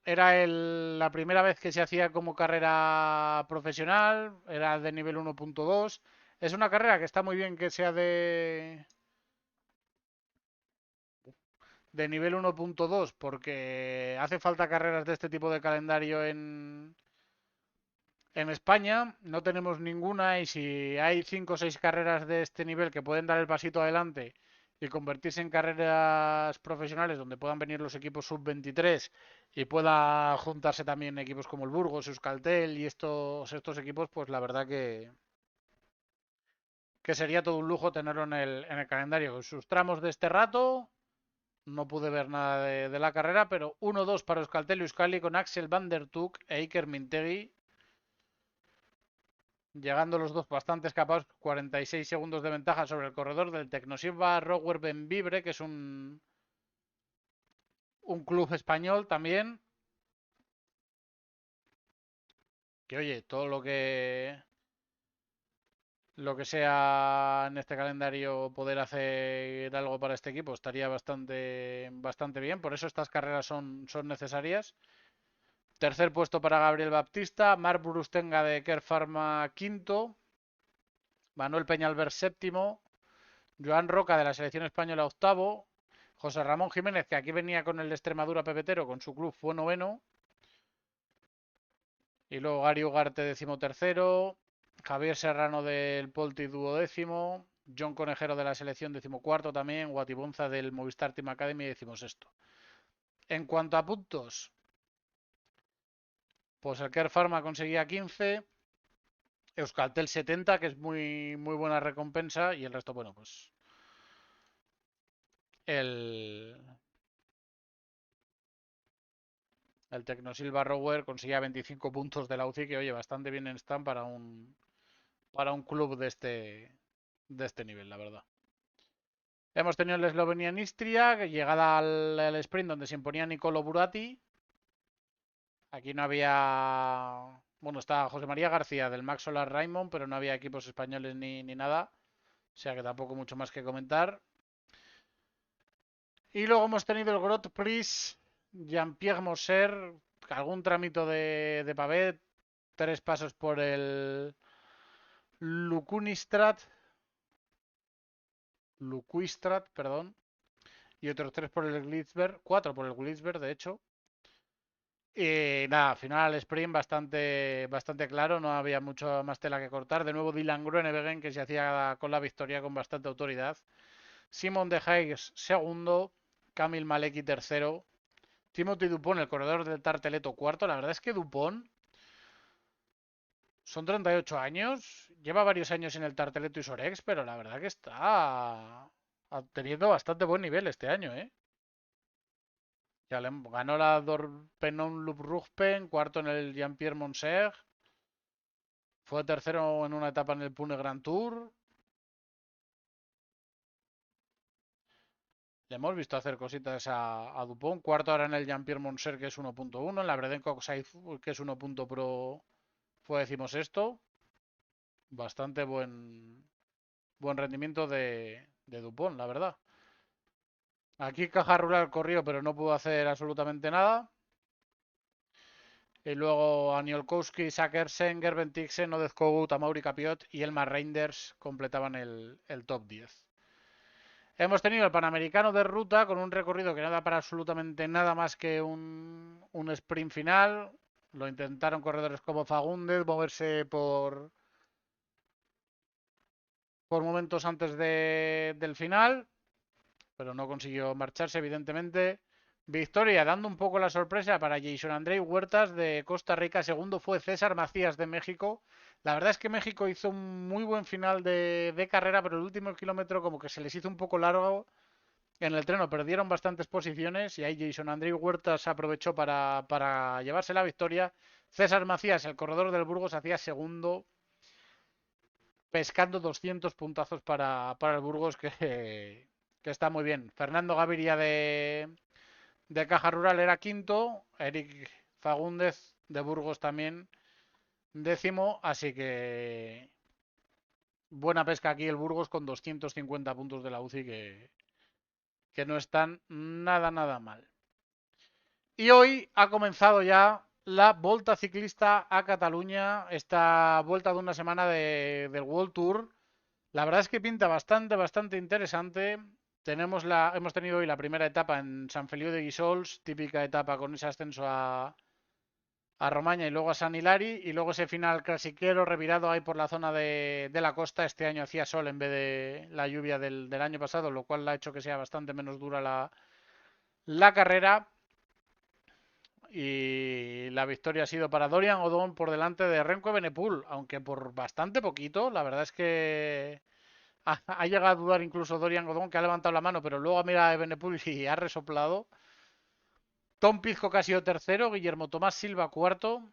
era la primera vez que se hacía como carrera profesional, era de nivel 1.2. Es una carrera que está muy bien que sea de nivel 1.2 porque hace falta carreras de este tipo de calendario en España. No tenemos ninguna y si hay 5 o 6 carreras de este nivel que pueden dar el pasito adelante y convertirse en carreras profesionales donde puedan venir los equipos sub-23 y pueda juntarse también equipos como el Burgos, Euskaltel y estos equipos, pues la verdad que sería todo un lujo tenerlo en el calendario. Sus tramos de este rato no pude ver nada de la carrera, pero 1-2 para Euskaltel y Euskali con Axel Van der Tuk e Iker Mintegui. Llegando los dos bastante escapados, 46 segundos de ventaja sobre el corredor del Tecnosilva Rower Benvibre, que es un club español también. Que oye, todo lo que sea en este calendario poder hacer algo para este equipo estaría bastante bien. Por eso estas carreras son necesarias. Tercer puesto para Gabriel Baptista, Marc Brustenga de Kerr Pharma quinto, Manuel Peñalver séptimo, Joan Roca de la selección española octavo, José Ramón Jiménez, que aquí venía con el de Extremadura Pepetero, con su club fue noveno, y luego Gary Ugarte decimotercero, Javier Serrano del Polti duodécimo, John Conejero de la selección decimocuarto también, Guatibonza del Movistar Team Academy decimosexto. En cuanto a puntos, pues el Kerr Pharma conseguía 15, Euskaltel 70, que es muy buena recompensa, y el resto, bueno, pues el, el Tecnosilva Rower conseguía 25 puntos de la UCI, que oye, bastante bien están para un club de este nivel, la verdad. Hemos tenido el Eslovenia en Istria, llegada al sprint donde se imponía Nicolo Burati. Aquí no había... Bueno, está José María García del Max Solar Raymond, pero no había equipos españoles ni nada. O sea que tampoco mucho más que comentar. Y luego hemos tenido el Grot Prix Jean-Pierre Moser, algún trámite de pavé, 3 pasos por el Luquistrat, perdón, y otros 3 por el Glitzberg, 4 por el Glitzberg, de hecho. Y nada, final al sprint bastante claro, no había mucho más tela que cortar. De nuevo Dylan Groenewegen, que se hacía con la victoria con bastante autoridad. Simon de Haes segundo, Kamil Maleki tercero, Timothy Dupont, el corredor del Tarteleto cuarto. La verdad es que Dupont son 38 años, lleva varios años en el Tarteleto y Sorex, pero la verdad que está teniendo bastante buen nivel este año, ¿eh? Ganó la Dorpenon Rugpen, cuarto en el Jean-Pierre Monser, fue tercero en una etapa en el Pune Grand Tour. Le hemos visto hacer cositas a Dupont, cuarto ahora en el Jean-Pierre Monser, que es 1.1, en la Bredenco que es 1.pro, fue decimos esto. Bastante buen rendimiento de Dupont, la verdad. Aquí Caja Rural corrió, pero no pudo hacer absolutamente nada. Y luego Aniolkowski, Sakersen, Gerben Tixen, Odez Kogut, Amaury Capiot y Elmar Reinders completaban el top 10. Hemos tenido el Panamericano de ruta con un recorrido que no da para absolutamente nada más que un sprint final. Lo intentaron corredores como Fagundes moverse por momentos antes del final, pero no consiguió marcharse, evidentemente. Victoria dando un poco la sorpresa para Jason Andrei Huertas de Costa Rica. Segundo fue César Macías de México. La verdad es que México hizo un muy buen final de carrera, pero el último kilómetro como que se les hizo un poco largo. En el treno perdieron bastantes posiciones y ahí Jason Andrei Huertas aprovechó para llevarse la victoria. César Macías, el corredor del Burgos, hacía segundo, pescando 200 puntazos para el Burgos, que está muy bien. Fernando Gaviria de Caja Rural era quinto, Eric Fagúndez de Burgos también décimo, así que buena pesca aquí el Burgos con 250 puntos de la UCI que no están nada mal. Y hoy ha comenzado ya la Volta Ciclista a Cataluña, esta vuelta de una semana del World Tour. La verdad es que pinta bastante interesante. Hemos tenido hoy la primera etapa en San Feliu de Guíxols, típica etapa con ese ascenso a Romaña y luego a San Hilari, y luego ese final clasiquero revirado ahí por la zona de la costa. Este año hacía sol en vez de la lluvia del año pasado, lo cual ha hecho que sea bastante menos dura la carrera. Y la victoria ha sido para Dorian Odón por delante de Remco Evenepoel, aunque por bastante poquito. La verdad es que ha llegado a dudar incluso Dorian Odón, que ha levantado la mano, pero luego mira a Evenepoel y ha resoplado. Tom Pizcock ha sido tercero, Guillermo Tomás Silva cuarto,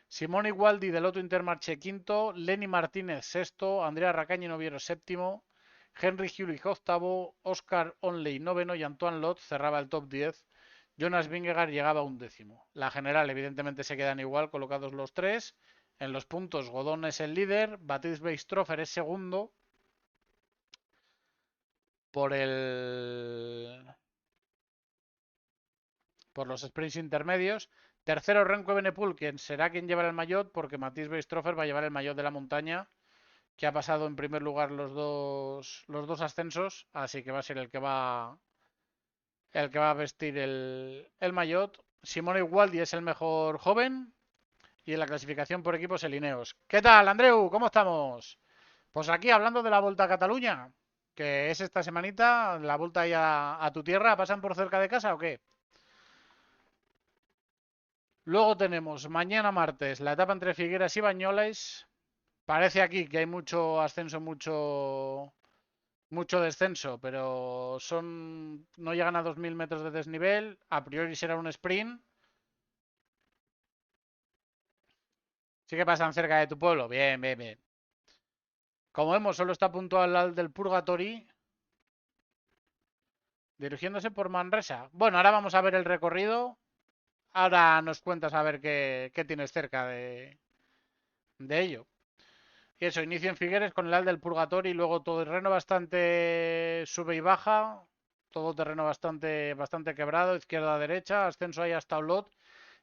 Simone Igualdi del Lotto Intermarché quinto, Lenny Martínez sexto, Andrea Racañi Noviero séptimo, Henry Hewlett octavo, Oscar Onley noveno y Antoine Lot cerraba el top 10. Jonas Vingegaard llegaba a un décimo. La general, evidentemente, se quedan igual, colocados los tres. En los puntos, Godón es el líder, Baptiste Weistrofer es segundo por por los sprints intermedios. Tercero, Remco Evenepoel, quien será quien llevará el maillot, porque Matthias Weistrofer va a llevar el maillot de la montaña, que ha pasado en primer lugar los dos ascensos, así que va a ser el que va a vestir el maillot. Simone Gualdi es el mejor joven y en la clasificación por equipos el Ineos. ¿Qué tal, Andreu? ¿Cómo estamos? Pues aquí hablando de la Volta a Cataluña, que es esta semanita, la Volta ahí a tu tierra. ¿Pasan por cerca de casa o qué? Luego tenemos mañana martes la etapa entre Figueras y Bañoles. Parece aquí que hay mucho ascenso, mucho descenso, pero no llegan a 2000 metros de desnivel. A priori será un sprint. Sí que pasan cerca de tu pueblo. Bien. Como vemos, solo está puntual al del Purgatory, dirigiéndose por Manresa. Bueno, ahora vamos a ver el recorrido. Ahora nos cuentas a ver qué tienes cerca de ello. Y eso, inicio en Figueres con el Al del Purgatorio y luego todo terreno bastante sube y baja, todo terreno bastante quebrado, izquierda a derecha, ascenso ahí hasta Olot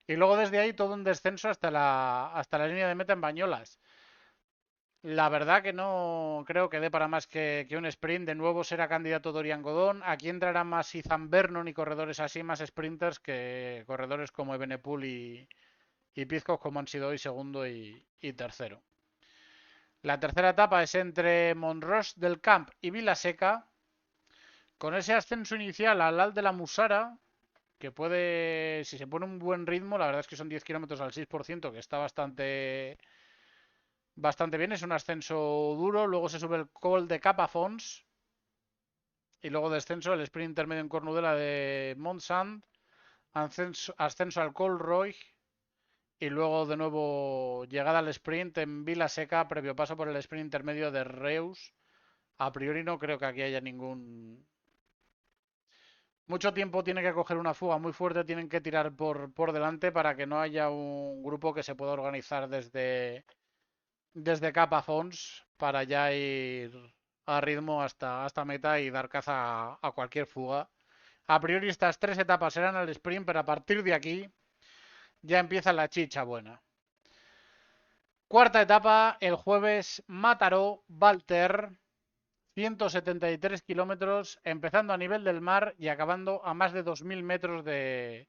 y luego desde ahí todo un descenso hasta la línea de meta en Bañolas. La verdad que no creo que dé para más que un sprint. De nuevo será candidato Dorian Godón. Aquí entrarán más Ethan Vernon y corredores así, más sprinters que corredores como Evenepoel y Pizcock, como han sido hoy segundo y tercero. La tercera etapa es entre Mont-Roig del Camp y Vilaseca. Con ese ascenso inicial al Al de la Musara, que puede, si se pone un buen ritmo, la verdad es que son 10 kilómetros al 6%, que está bastante bien, es un ascenso duro, luego se sube el Col de Capafons, y luego descenso, el sprint intermedio en Cornudela de Montsant, ascenso al Col Roig, y luego de nuevo llegada al sprint en Vila Seca, previo paso por el sprint intermedio de Reus. A priori no creo que aquí haya ningún... Mucho tiempo tiene que coger una fuga muy fuerte, tienen que tirar por delante para que no haya un grupo que se pueda organizar desde Capafons para ya ir a ritmo hasta meta y dar caza a cualquier fuga. A priori estas tres etapas serán el sprint, pero a partir de aquí ya empieza la chicha buena. Cuarta etapa, el jueves, Mataró-Valter, 173 kilómetros, empezando a nivel del mar y acabando a más de 2.000 metros de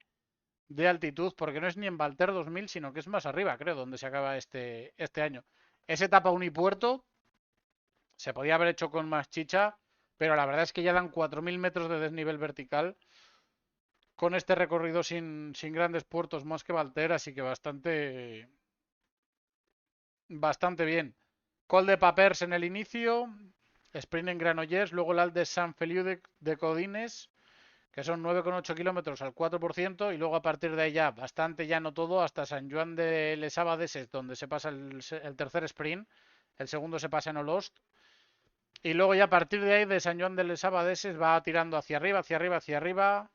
altitud, porque no es ni en Valter 2000, sino que es más arriba, creo, donde se acaba este año. Es etapa unipuerto, se podía haber hecho con más chicha, pero la verdad es que ya dan 4.000 metros de desnivel vertical con este recorrido sin grandes puertos más que Valter, así que bastante bien. Col de Papers en el inicio, sprint en Granollers, luego el Alt de San Feliu de Codines, que son 9,8 kilómetros al 4%, y luego a partir de ahí ya bastante llano todo hasta San Juan de les Abadeses, donde se pasa el tercer sprint, el segundo se pasa en Olost, y luego ya a partir de ahí de San Juan de les Abadeses va tirando hacia arriba, hacia arriba, hacia arriba,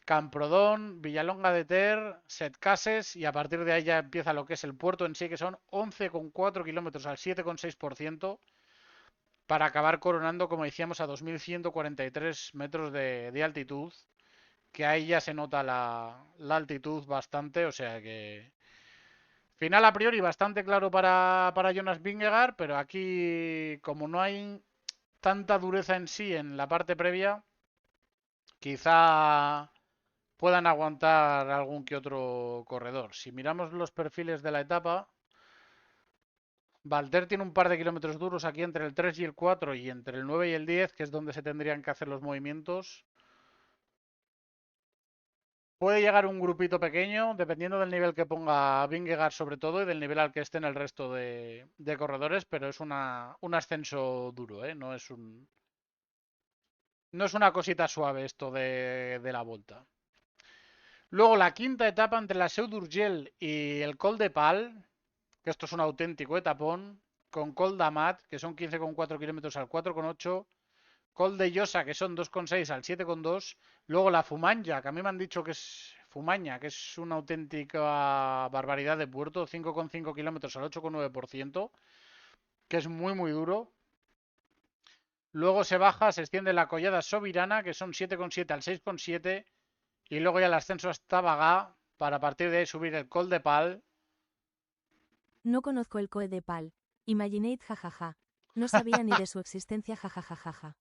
Camprodón, Villalonga de Ter, Setcases, y a partir de ahí ya empieza lo que es el puerto en sí, que son 11,4 kilómetros al 7,6%, para acabar coronando, como decíamos, a 2.143 metros de altitud, que ahí ya se nota la altitud bastante, o sea que... Final a priori bastante claro para Jonas Vingegaard, pero aquí como no hay tanta dureza en sí en la parte previa, quizá puedan aguantar algún que otro corredor. Si miramos los perfiles de la etapa, Valter tiene un par de kilómetros duros aquí entre el 3 y el 4 y entre el 9 y el 10, que es donde se tendrían que hacer los movimientos. Puede llegar un grupito pequeño, dependiendo del nivel que ponga Vingegaard sobre todo y del nivel al que estén el resto de corredores, pero es un ascenso duro, ¿eh? No es una cosita suave esto de la vuelta. Luego la quinta etapa entre la Seu d'Urgell y el Col de Pal, que esto es un auténtico etapón, con Col d'Amat, que son 15,4 kilómetros al 4,8, Col de Llosa, que son 2,6 al 7,2, luego la Fumanya, que a mí me han dicho que es Fumaña, que es una auténtica barbaridad de puerto, 5,5 kilómetros al 8,9%, que es muy muy duro. Luego se baja, se extiende la Collada Sobirana, que son 7,7 al 6,7, y luego ya el ascenso hasta Bagá, para a partir de ahí subir el Col de Pal. No conozco el Coe de Pal. Imaginate jajaja. No sabía ni de su existencia jajajajaja.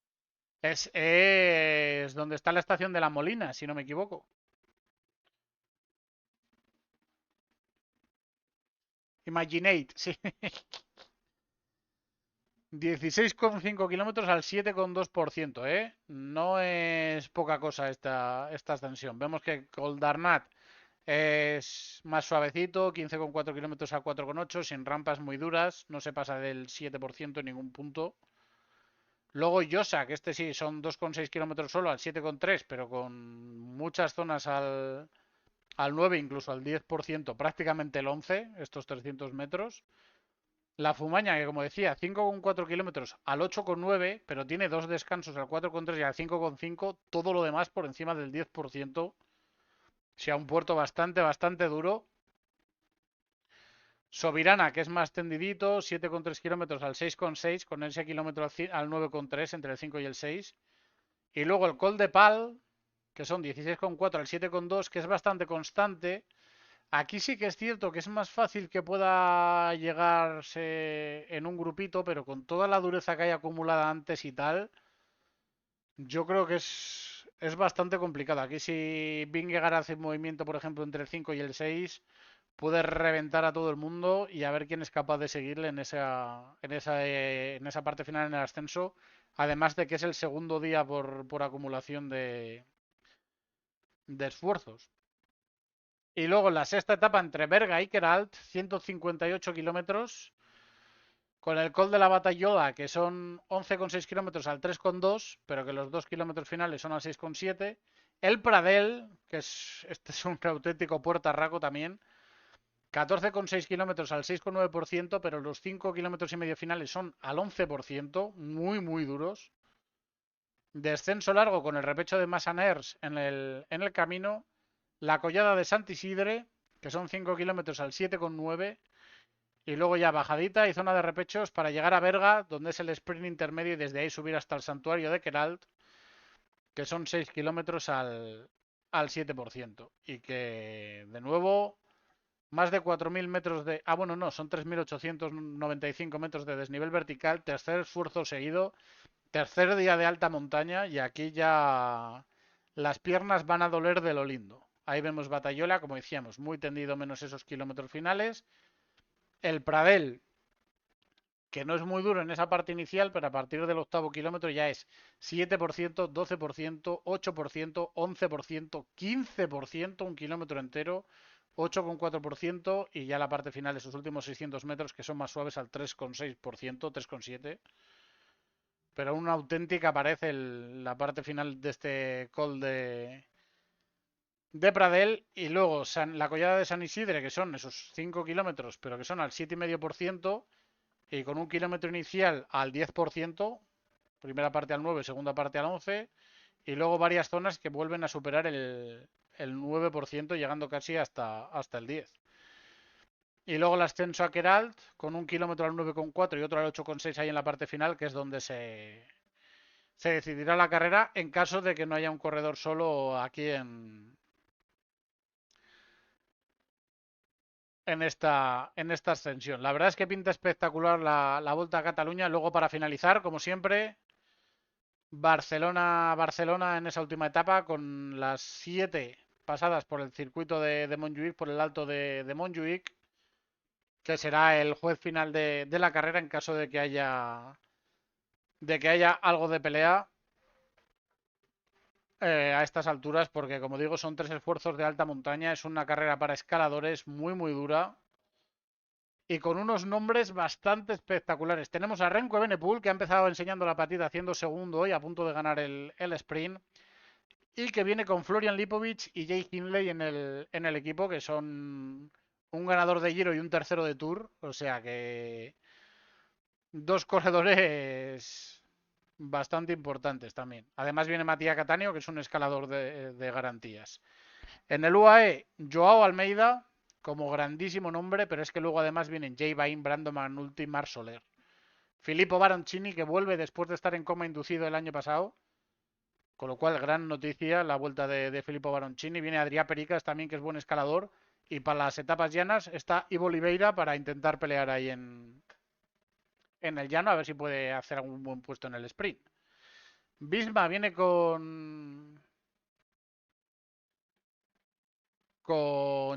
Es donde está la estación de La Molina, si no me equivoco. Imaginate, sí. 16,5 kilómetros al 7,2%, ¿eh? No es poca cosa esta ascensión. Vemos que Goldarnat es más suavecito, 15,4 kilómetros a 4,8, sin rampas muy duras, no se pasa del 7% en ningún punto. Luego Yosa, que este sí son 2,6 kilómetros solo al 7,3, pero con muchas zonas al 9, incluso al 10%, prácticamente el 11, estos 300 metros. La Fumaña, que como decía, 5,4 kilómetros al 8,9, pero tiene dos descansos al 4,3 y al 5,5, todo lo demás por encima del 10%. O sea, un puerto bastante duro. Sobirana, que es más tendidito, 7,3 kilómetros al 6,6, con ese kilómetro al 9,3 entre el 5 y el 6. Y luego el Col de Pal, que son 16,4 al 7,2, que es bastante constante. Aquí sí que es cierto que es más fácil que pueda llegarse en un grupito, pero con toda la dureza que hay acumulada antes y tal, yo creo que es bastante complicado. Aquí si Vingegaard hace un movimiento, por ejemplo, entre el 5 y el 6, puede reventar a todo el mundo y a ver quién es capaz de seguirle en esa parte final en el ascenso. Además de que es el segundo día por acumulación de esfuerzos. Y luego la sexta etapa entre Berga y Keralt, 158 kilómetros, con el Col de la Batalloda, que son 11,6 kilómetros al 3,2, pero que los 2 kilómetros finales son al 6,7. El Pradel, que este es un auténtico puertarraco también, 14,6 kilómetros al 6,9%, pero los 5 kilómetros y medio finales son al 11%, muy, muy duros. Descenso largo con el repecho de Massaners en el camino. La collada de Sant Isidre, que son 5 kilómetros al 7,9. Y luego ya bajadita y zona de repechos para llegar a Berga, donde es el sprint intermedio y desde ahí subir hasta el santuario de Keralt, que son 6 kilómetros al 7%. Y que, de nuevo, más de 4.000 metros de... Ah, bueno, no, son 3.895 metros de desnivel vertical, tercer esfuerzo seguido, tercer día de alta montaña y aquí ya las piernas van a doler de lo lindo. Ahí vemos Batallola, como decíamos, muy tendido menos esos kilómetros finales. El Pradel, que no es muy duro en esa parte inicial, pero a partir del octavo kilómetro ya es 7%, 12%, 8%, 11%, 15%, un kilómetro entero, 8,4% y ya la parte final de sus últimos 600 metros que son más suaves al 3,6%, 3,7%. Pero una auténtica parece la parte final de este col de Pradel y luego la collada de San Isidre, que son esos 5 kilómetros, pero que son al 7,5%, y con un kilómetro inicial al 10%, primera parte al 9, segunda parte al 11, y luego varias zonas que vuelven a superar el 9%, llegando casi hasta el 10%. Y luego el ascenso a Keralt, con un kilómetro al 9,4 y otro al 8,6 ahí en la parte final, que es donde se decidirá la carrera en caso de que no haya un corredor solo aquí en esta ascensión. La verdad es que pinta espectacular la Volta a Cataluña. Luego, para finalizar, como siempre, Barcelona en esa última etapa con las 7 pasadas por el circuito de Montjuic, por el alto de Montjuic, que será el juez final de la carrera en caso de que haya algo de pelea a estas alturas, porque como digo, son 3 esfuerzos de alta montaña, es una carrera para escaladores muy muy dura y con unos nombres bastante espectaculares. Tenemos a Remco Evenepoel, que ha empezado enseñando la patita haciendo segundo hoy, a punto de ganar el sprint, y que viene con Florian Lipovic y Jay Hindley en el equipo, que son un ganador de Giro y un tercero de Tour, o sea que dos corredores bastante importantes también. Además viene Matías Cataneo, que es un escalador de garantías. En el UAE, Joao Almeida, como grandísimo nombre, pero es que luego además vienen Jay Bain, Brandon Manulti, Mar Soler. Filippo Baroncini, que vuelve después de estar en coma inducido el año pasado. Con lo cual, gran noticia la vuelta de Filippo Baroncini. Viene Adrià Pericas también, que es buen escalador. Y para las etapas llanas está Ivo Oliveira para intentar pelear ahí en el llano, a ver si puede hacer algún buen puesto en el sprint. Visma viene con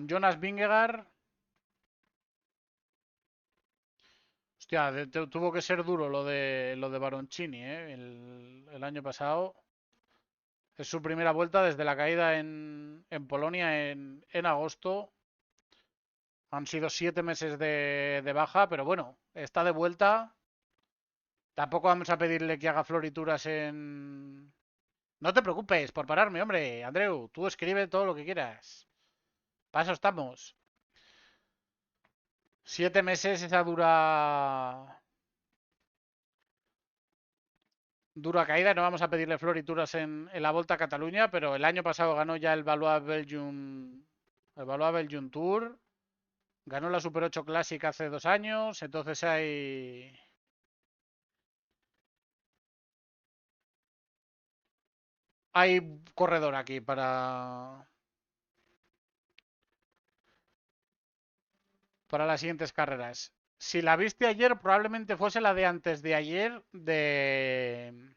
Jonas Vingegaard. Hostia, tuvo que ser duro lo de Baroncini, ¿eh? El año pasado. Es su primera vuelta desde la caída en Polonia en agosto. Han sido 7 meses de baja, pero bueno, está de vuelta. Tampoco vamos a pedirle que haga florituras en... No te preocupes por pararme, hombre. Andreu, tú escribe todo lo que quieras. Para eso estamos. 7 meses, esa dura caída. No vamos a pedirle florituras en la Volta a Cataluña, pero el año pasado ganó ya el Valois Belgium Tour. Ganó la Super 8 Classic hace 2 años. Entonces hay corredor aquí para las siguientes carreras. Si la viste ayer, probablemente fuese la de antes de ayer de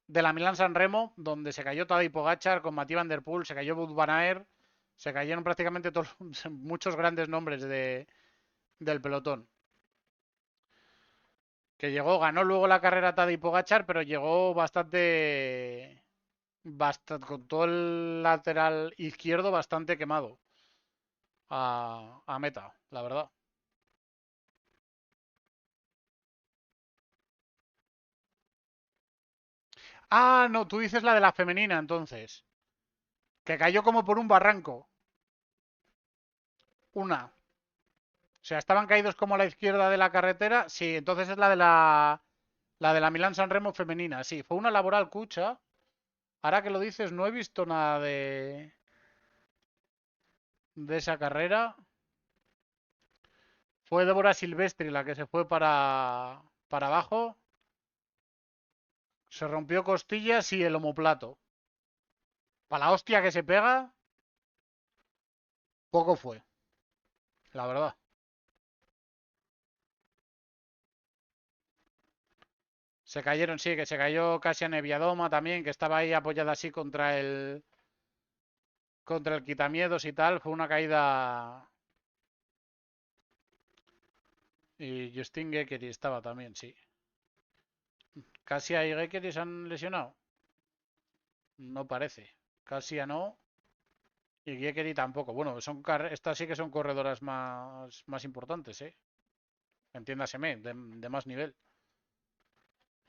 la Milán San Remo, donde se cayó Tadej Pogačar con Mathieu Van Der Poel, se cayó Wout van Aert, Se cayeron prácticamente todos, muchos grandes nombres del pelotón. Que llegó, ganó luego la carrera Tadej Pogačar, pero llegó bastante, con todo el lateral izquierdo bastante quemado a meta, la verdad. Ah, no, tú dices la de la femenina entonces, que cayó como por un barranco. Una. O sea, estaban caídos como a la izquierda de la carretera. Sí, entonces es la de la Milán San Remo femenina. Sí, fue una laboral cucha. Ahora que lo dices, no he visto nada de esa carrera. Fue Débora Silvestri la que se fue para abajo. Se rompió costillas y el omoplato. Para la hostia que se pega, poco fue, la verdad. Se cayeron, sí, que se cayó casi a Neviadoma también, que estaba ahí apoyada así contra el quitamiedos y tal. Fue una caída. Y Justin Gekkeri estaba también, sí. Casia y Gekkeri se han lesionado. No parece. Casia no. Y Gekkeri tampoco. Bueno, estas sí que son corredoras más importantes, ¿eh? Entiéndaseme, de más nivel.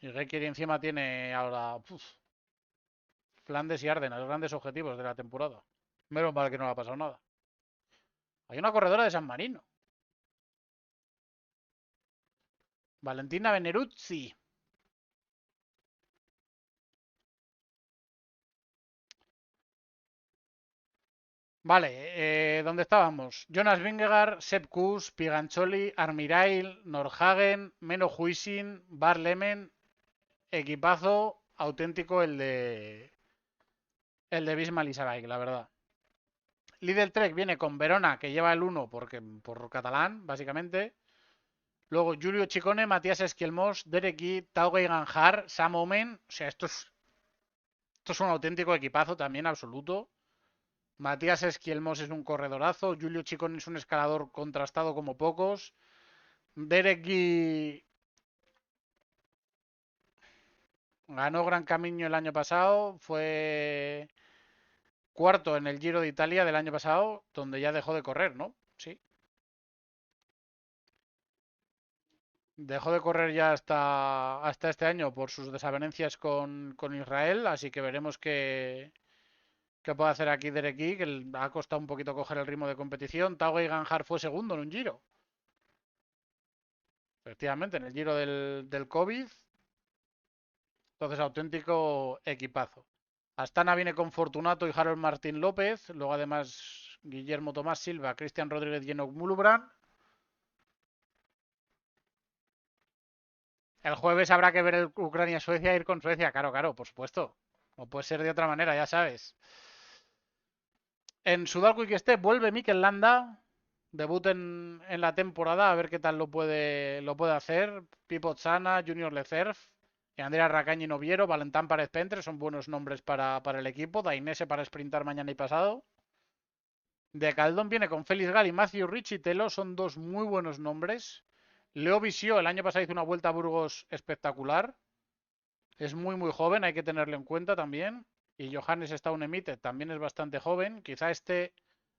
Y Gekkeri encima tiene ahora Flandes y Ardenas, grandes objetivos de la temporada. Menos mal que no le ha pasado nada. Hay una corredora de San Marino. Valentina Beneruzzi. Vale, ¿dónde estábamos? Jonas Vingegaard, Sepp Kuss, Pigancholi, Armirail, Norhagen, Meno Huisin, Bar Lemen, equipazo auténtico el de Bisma Lisaray, la verdad. Lidl Trek viene con Verona, que lleva el 1 por catalán, básicamente. Luego Julio Chicone, Matías Esquielmos, Derek Guy, Tauge Ganjar, Sam Omen. O sea, esto es un auténtico equipazo también, absoluto. Matías Esquielmos es un corredorazo. Julio Chicone es un escalador contrastado como pocos. Derek Guy ganó Gran Camino el año pasado. Fue cuarto en el Giro de Italia del año pasado, donde ya dejó de correr, ¿no? Sí. Dejó de correr ya hasta este año por sus desavenencias con Israel, así que veremos qué puede hacer aquí Derek Guy, que le ha costado un poquito coger el ritmo de competición. Tauge Ganjar fue segundo en un Giro. Efectivamente, en el Giro del COVID. Entonces, auténtico equipazo. Astana viene con Fortunato y Harold Martín López. Luego, además, Guillermo Tomás Silva, Cristian Rodríguez y Enoch Mulubran. El jueves habrá que ver el Ucrania-Suecia e ir con Suecia. Claro, claro, por supuesto. No puede ser de otra manera, ya sabes. En Sudal Quick Step vuelve Mikel Landa. Debut en la temporada, a ver qué tal lo puede hacer. Pipo Tzana, Junior Lecerf, y Andrea Racañi Noviero, Valentán Párez Pentre son buenos nombres para el equipo. Dainese para sprintar mañana y pasado. De Caldón viene con Félix Gal y Matthew Richitelo, son dos muy buenos nombres. Leo Visio el año pasado hizo una vuelta a Burgos espectacular. Es muy muy joven, hay que tenerlo en cuenta también. Y Johannes Staunemite también es bastante joven. Quizá este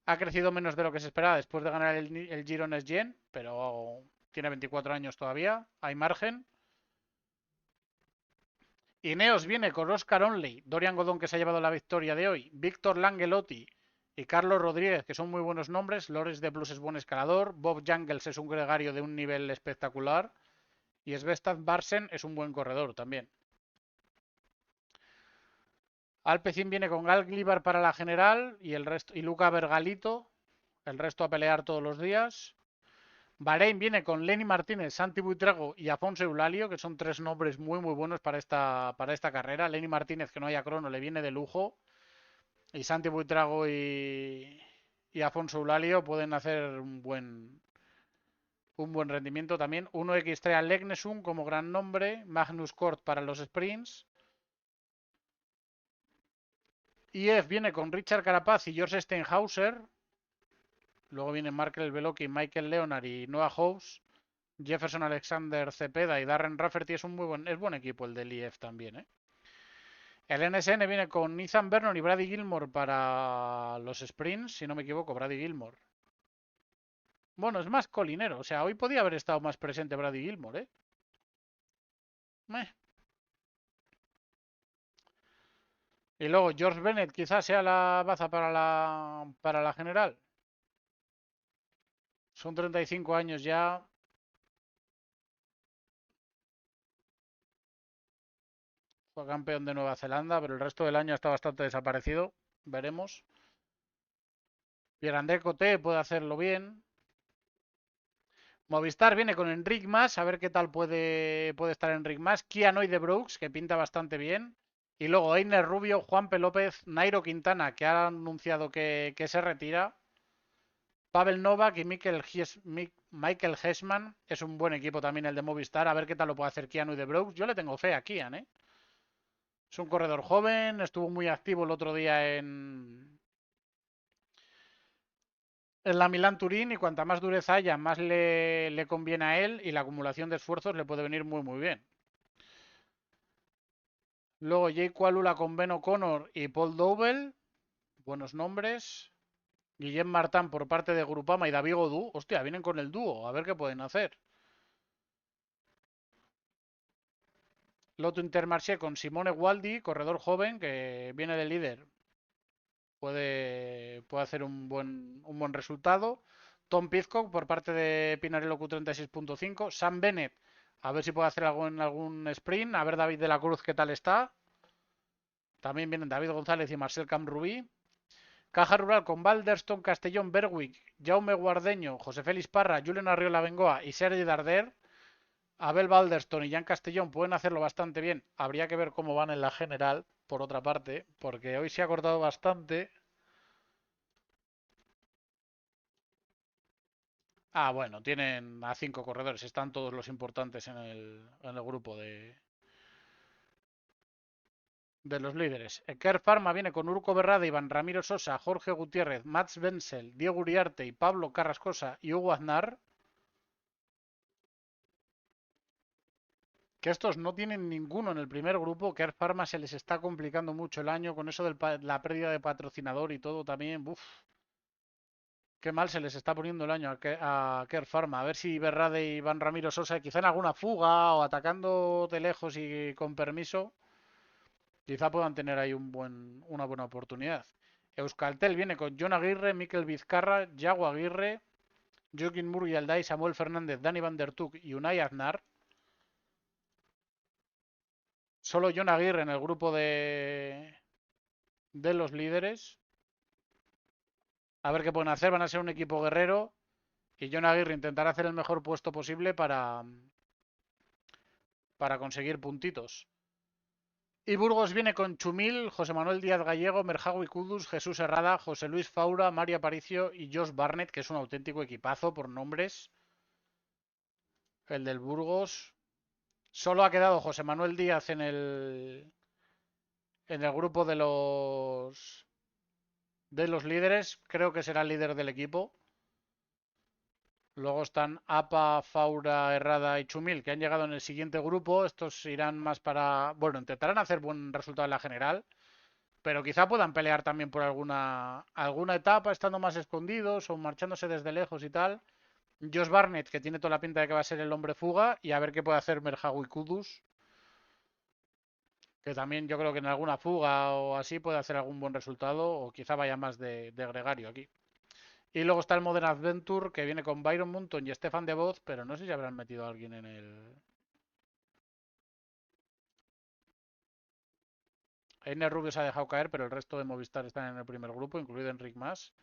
ha crecido menos de lo que se esperaba después de ganar el Giro Nesgen, pero tiene 24 años todavía, hay margen. Ineos viene con Oscar Onley, Dorian Godón que se ha llevado la victoria de hoy, Víctor Langelotti y Carlos Rodríguez, que son muy buenos nombres. Lores de Plus es buen escalador, Bob Jangles es un gregario de un nivel espectacular y Svestad Barsen es un buen corredor también. Alpecin viene con Gal Glibar para la general y el resto y Luca Bergalito, el resto a pelear todos los días. Bahrein viene con Lenny Martínez, Santi Buitrago y Afonso Eulalio, que son tres nombres muy muy buenos para esta carrera. Lenny Martínez, que no haya crono, le viene de lujo. Y Santi Buitrago y Afonso Eulalio pueden hacer un buen rendimiento también. 1x3 Legnesum como gran nombre. Magnus Cort para los sprints. IF viene con Richard Carapaz y George Steinhauser. Luego vienen Markel Beloki, Michael Leonard y Noah Hobbs. Jefferson Alexander Cepeda y Darren Rafferty es buen equipo el del IF también, ¿eh? El NSN viene con Ethan Vernon y Brady Gilmore para los sprints, si no me equivoco, Brady Gilmore. Bueno, es más colinero, o sea, hoy podía haber estado más presente Brady Gilmore, ¿eh? Meh. Y luego George Bennett quizás sea la baza para la general. Son 35 años ya. Fue campeón de Nueva Zelanda, pero el resto del año está bastante desaparecido. Veremos. Pierre-André Coté puede hacerlo bien. Movistar viene con Enric Mas, a ver qué tal puede estar Enric Mas. Keanu de Brooks, que pinta bastante bien. Y luego Einer Rubio, Juanpe López, Nairo Quintana, que ha anunciado que se retira. Pavel Novak y Michael Hessman. Es un buen equipo también el de Movistar. A ver qué tal lo puede hacer Keanu de Brooks. Yo le tengo fe a Kian, ¿eh? Es un corredor joven, estuvo muy activo el otro día en la Milán Turín y cuanta más dureza haya, más le conviene a él y la acumulación de esfuerzos le puede venir muy bien. Luego Jake Walula con Ben O'Connor y Paul Dowell, buenos nombres. Guillem Martin por parte de Grupama y David Godú, hostia, vienen con el dúo, a ver qué pueden hacer. Loto Intermarché con Simone Gualdi, corredor joven que viene de líder. Puede hacer un buen resultado. Tom Pizcock por parte de Pinarello Q36.5. Sam Bennett, a ver si puede hacer algo en algún sprint. A ver David de la Cruz qué tal está. También vienen David González y Marcel Camrubí. Caja Rural con Balderston, Castellón, Berwick, Jaume Guardeño, José Félix Parra, Julen Arriola Bengoa y Sergi Darder. Abel Balderston y Jan Castellón pueden hacerlo bastante bien. Habría que ver cómo van en la general, por otra parte, porque hoy se ha cortado bastante. Ah, bueno, tienen a 5 corredores, están todos los importantes en el grupo de los líderes. Kerr Pharma viene con Urco Berrada, Iván Ramiro Sosa, Jorge Gutiérrez, Mats Wenzel, Diego Uriarte y Pablo Carrascosa y Hugo Aznar. Que estos no tienen ninguno en el primer grupo. Kerr Pharma se les está complicando mucho el año con eso de la pérdida de patrocinador y todo también. Uf, qué mal se les está poniendo el año a Kerr Pharma. A ver si Berrade y Iván Ramiro Sosa, quizá en alguna fuga o atacando de lejos y con permiso, quizá puedan tener ahí una buena oportunidad. Euskaltel viene con John Aguirre, Miquel Vizcarra, Yago Aguirre, Joaquín Murrialday, Samuel Fernández, Dani Van der Tuk y Unai Aznar. Solo John Aguirre en el grupo de los líderes. A ver qué pueden hacer. Van a ser un equipo guerrero. Y John Aguirre intentará hacer el mejor puesto posible para conseguir puntitos. Y Burgos viene con Chumil, José Manuel Díaz Gallego, Merjago y Kudus, Jesús Herrada, José Luis Faura, Mario Aparicio y Josh Barnett, que es un auténtico equipazo por nombres. El del Burgos. Solo ha quedado José Manuel Díaz en el grupo de los líderes. Creo que será el líder del equipo. Luego están Apa, Faura, Herrada y Chumil, que han llegado en el siguiente grupo. Estos irán más para... Bueno, intentarán hacer buen resultado en la general, pero quizá puedan pelear también por alguna etapa, estando más escondidos o marchándose desde lejos y tal. Josh Barnett, que tiene toda la pinta de que va a ser el hombre fuga, y a ver qué puede hacer Merjago y Kudus, que también yo creo que en alguna fuga o así puede hacer algún buen resultado, o quizá vaya más de gregario aquí. Y luego está el Modern Adventure, que viene con Byron Munton y Stefan de Voz, pero no sé si habrán metido a alguien en el... Einer Rubio se ha dejado caer, pero el resto de Movistar están en el primer grupo, incluido Enric Mas.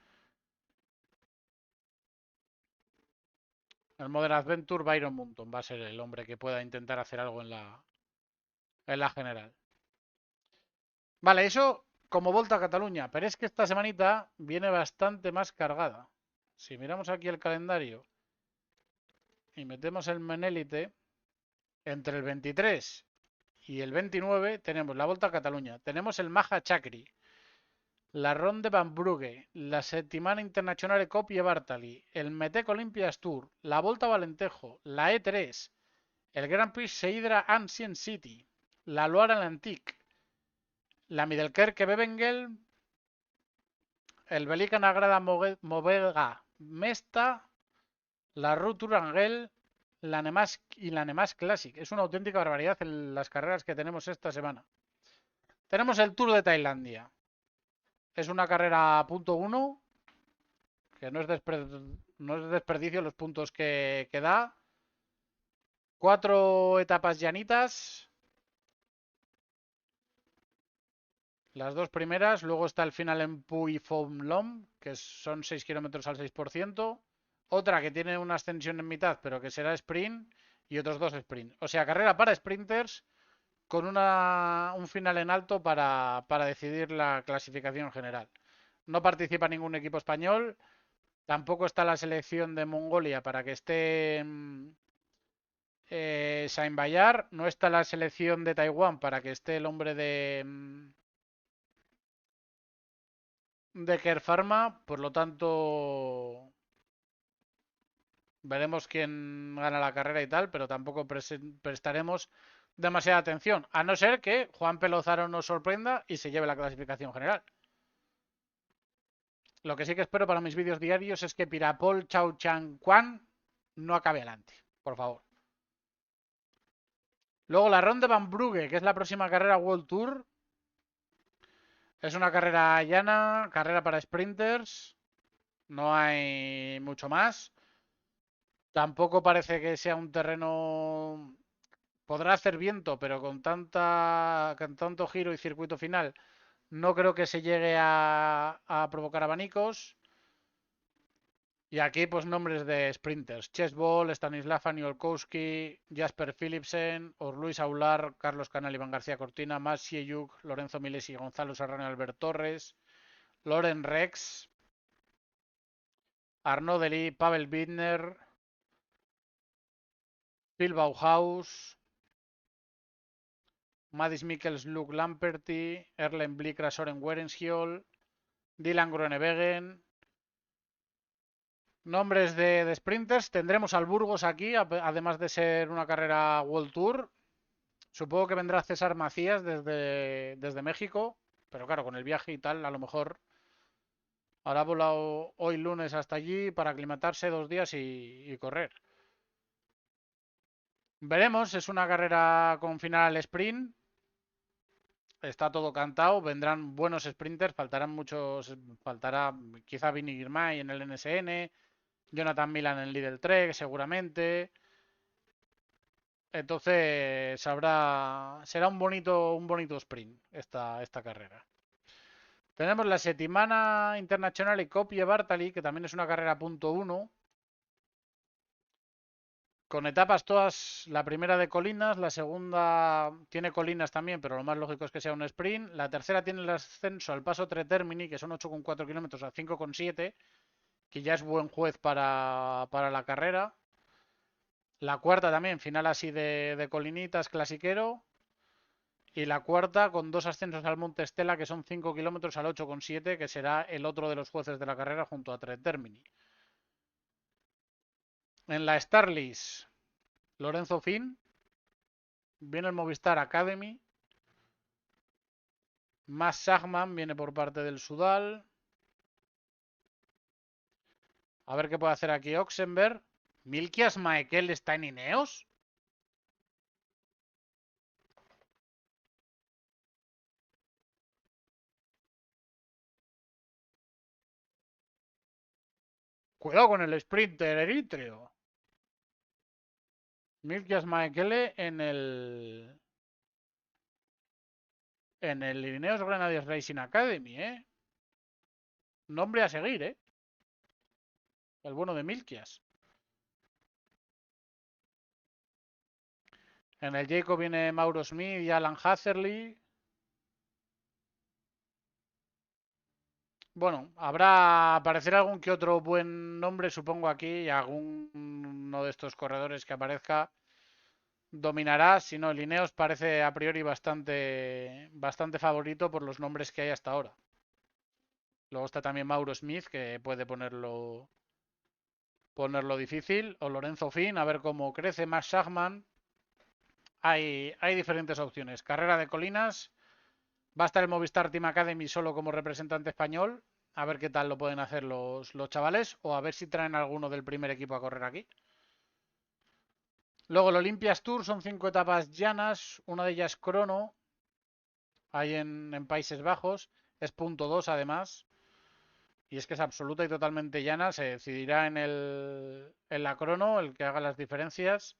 El Modern Adventure, Byron Munton va a ser el hombre que pueda intentar hacer algo en la general. Vale, eso como Volta a Cataluña, pero es que esta semanita viene bastante más cargada. Si miramos aquí el calendario y metemos el Menélite, entre el 23 y el 29 tenemos la Volta a Cataluña, tenemos el Maja Chacri, la Ronde van Brugge, la Settimana Internazionale Coppi e Bartali, el Metec Olympias Tour, la Volta Valentejo, la E3, el Grand Prix Seidra Ancient City, la Loire Atlantique, la Middelkerke Bevengel, el Velika Nagrada Movega Mesta, la Route Urangel, la Nemas y la Nemas Classic. Es una auténtica barbaridad en las carreras que tenemos esta semana. Tenemos el Tour de Tailandia. Es una carrera punto .1, que no es desperdicio los puntos que da. 4 etapas llanitas. Las dos primeras. Luego está el final en Pui Phom Lom, que son 6 kilómetros al 6%. Otra que tiene una ascensión en mitad, pero que será sprint. Y otros 2 sprint. O sea, carrera para sprinters con un final en alto para decidir la clasificación general. No participa ningún equipo español. Tampoco está la selección de Mongolia para que esté Sain Bayar. No está la selección de Taiwán para que esté el hombre de Kerr Pharma. Por lo tanto, veremos quién gana la carrera y tal, pero tampoco prestaremos demasiada atención. A no ser que Juan Pelozaro nos sorprenda y se lleve la clasificación general. Lo que sí que espero para mis vídeos diarios es que Pirapol Chao Chan Quan no acabe adelante, por favor. Luego la Ronde van Brugge, que es la próxima carrera World Tour. Es una carrera llana, carrera para sprinters. No hay mucho más. Tampoco parece que sea un terreno... Podrá hacer viento, pero con tanto giro y circuito final, no creo que se llegue a provocar abanicos. Y aquí, pues, nombres de sprinters. Chesbol, Stanislav Aniolkowski, Jasper Philipsen, Orluis Aular, Carlos Canal, Iván García Cortina, Maciej Yuk, Lorenzo Milesi, Gonzalo Serrano, Albert Torres, Loren Rex, Arnaud Delis, Pavel Bittner, Phil Bauhaus, Madis Mikkels, Luke Lamperty, Erlen Blikra, Soren Werenskiold, Dylan Groenewegen. Nombres de sprinters. Tendremos al Burgos aquí, además de ser una carrera World Tour. Supongo que vendrá César Macías desde México, pero claro, con el viaje y tal, a lo mejor habrá volado hoy lunes hasta allí para aclimatarse 2 días y correr. Veremos, es una carrera con final al sprint. Está todo cantado, vendrán buenos sprinters, faltarán muchos, faltará quizá Vini Girmay en el NSN, Jonathan Milan en Lidl Trek seguramente. Entonces será un bonito sprint esta carrera. Tenemos la Settimana Internazionale Coppi e Bartali, que también es una carrera punto .1. Con etapas todas, la primera de colinas, la segunda tiene colinas también, pero lo más lógico es que sea un sprint. La tercera tiene el ascenso al paso Tre Termini, que son 8,4 kilómetros a 5,7, que ya es buen juez para la carrera. La cuarta también, final así de colinitas, clasiquero. Y la cuarta con 2 ascensos al Monte Estela, que son 5 kilómetros al 8,7, que será el otro de los jueces de la carrera junto a Tre Termini. En la Starlist, Lorenzo Fin. Viene el Movistar Academy. Más Sagman viene por parte del Sudal. A ver qué puede hacer aquí Oxenberg. ¿Milkias Maekel está en Ineos? Cuidado con el sprinter eritreo. Milkias Maekele en el Ineos Grenadiers Racing Academy, Nombre a seguir, El bueno de Milkias. En el Jacob viene Mauro Smith y Alan Hatherley. Bueno, aparecerá algún que otro buen nombre, supongo aquí, y alguno de estos corredores que aparezca dominará. Si no, el Ineos parece a priori bastante favorito por los nombres que hay hasta ahora. Luego está también Mauro Smith, que puede ponerlo difícil. O Lorenzo Fin, a ver cómo crece. Max Schachmann. Hay diferentes opciones. Carrera de colinas. Va a estar el Movistar Team Academy solo como representante español. A ver qué tal lo pueden hacer los chavales. O a ver si traen alguno del primer equipo a correr aquí. Luego el Olympias Tour son 5 etapas llanas. Una de ellas crono. Ahí en Países Bajos. Es .2 además. Y es que es absoluta y totalmente llana. Se decidirá en la crono el que haga las diferencias.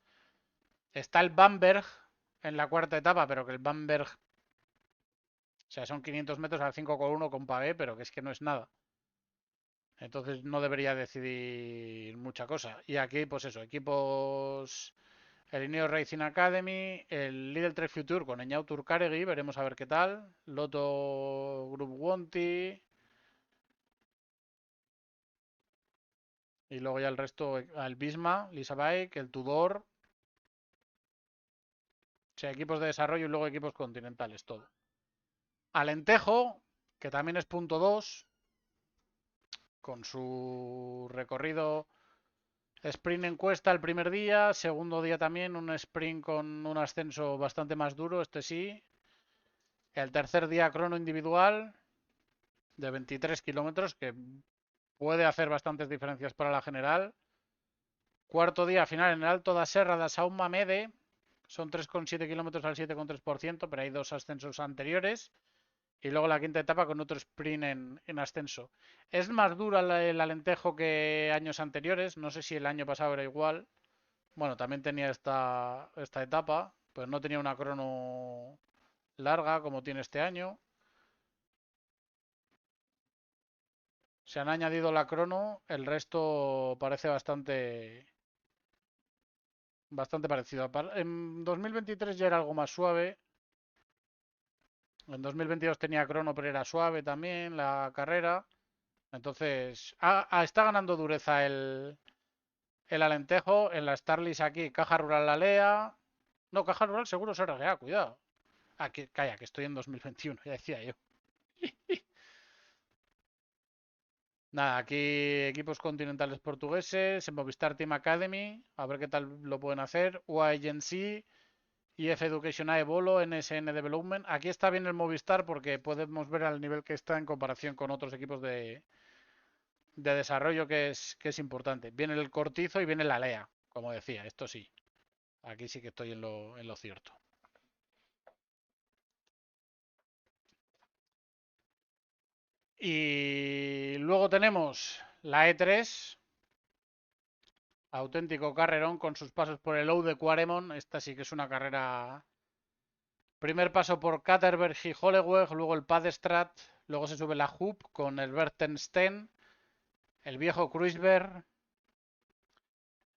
Está el Bamberg en la cuarta etapa, pero que el Bamberg, o sea, son 500 metros al 5,1 con pavé, pero que es que no es nada. Entonces no debería decidir mucha cosa. Y aquí, pues eso, equipos, el Ineos Racing Academy, el Lidl Trek Future con Eñau Turcaregui, veremos a ver qué tal. Lotto Group Wanty. Y luego ya el resto, el Bisma, Lisa Bike, el Tudor. O sea, equipos de desarrollo y luego equipos continentales, todo. Alentejo, que también es .2, con su recorrido sprint encuesta el primer día, segundo día también un sprint con un ascenso bastante más duro, este sí. El tercer día crono individual de 23 kilómetros, que puede hacer bastantes diferencias para la general. Cuarto día final en el Alto da Serra da Sauma Mede, son 3,7 kilómetros al 7,3%, pero hay dos ascensos anteriores. Y luego la quinta etapa con otro sprint en ascenso. Es más dura el Alentejo que años anteriores. No sé si el año pasado era igual. Bueno, también tenía esta etapa, pero no tenía una crono larga como tiene este año. Se han añadido la crono, el resto parece bastante parecido. En 2023 ya era algo más suave. En 2022 tenía crono, pero era suave también la carrera. Entonces, está ganando dureza el Alentejo. En la Starlis aquí, Caja Rural La Lea. No, Caja Rural seguro se RGA, cuidado. Calla, que estoy en 2021, ya decía yo. Nada, aquí equipos continentales portugueses, en Movistar Team Academy, a ver qué tal lo pueden hacer. UAE Agency, IF Education Bolo, NSN Development. Aquí está bien el Movistar porque podemos ver al nivel que está en comparación con otros equipos de desarrollo que es importante. Viene el Cortizo y viene la Lea, como decía, esto sí. Aquí sí que estoy en lo cierto. Y luego tenemos la E3, auténtico carrerón con sus pasos por el Oude Quaremont. Esta sí que es una carrera. Primer paso por Katterberg y Holleweg, luego el Padestrat, luego se sube la Hoop con el Bertenstein, el viejo Kruisberg,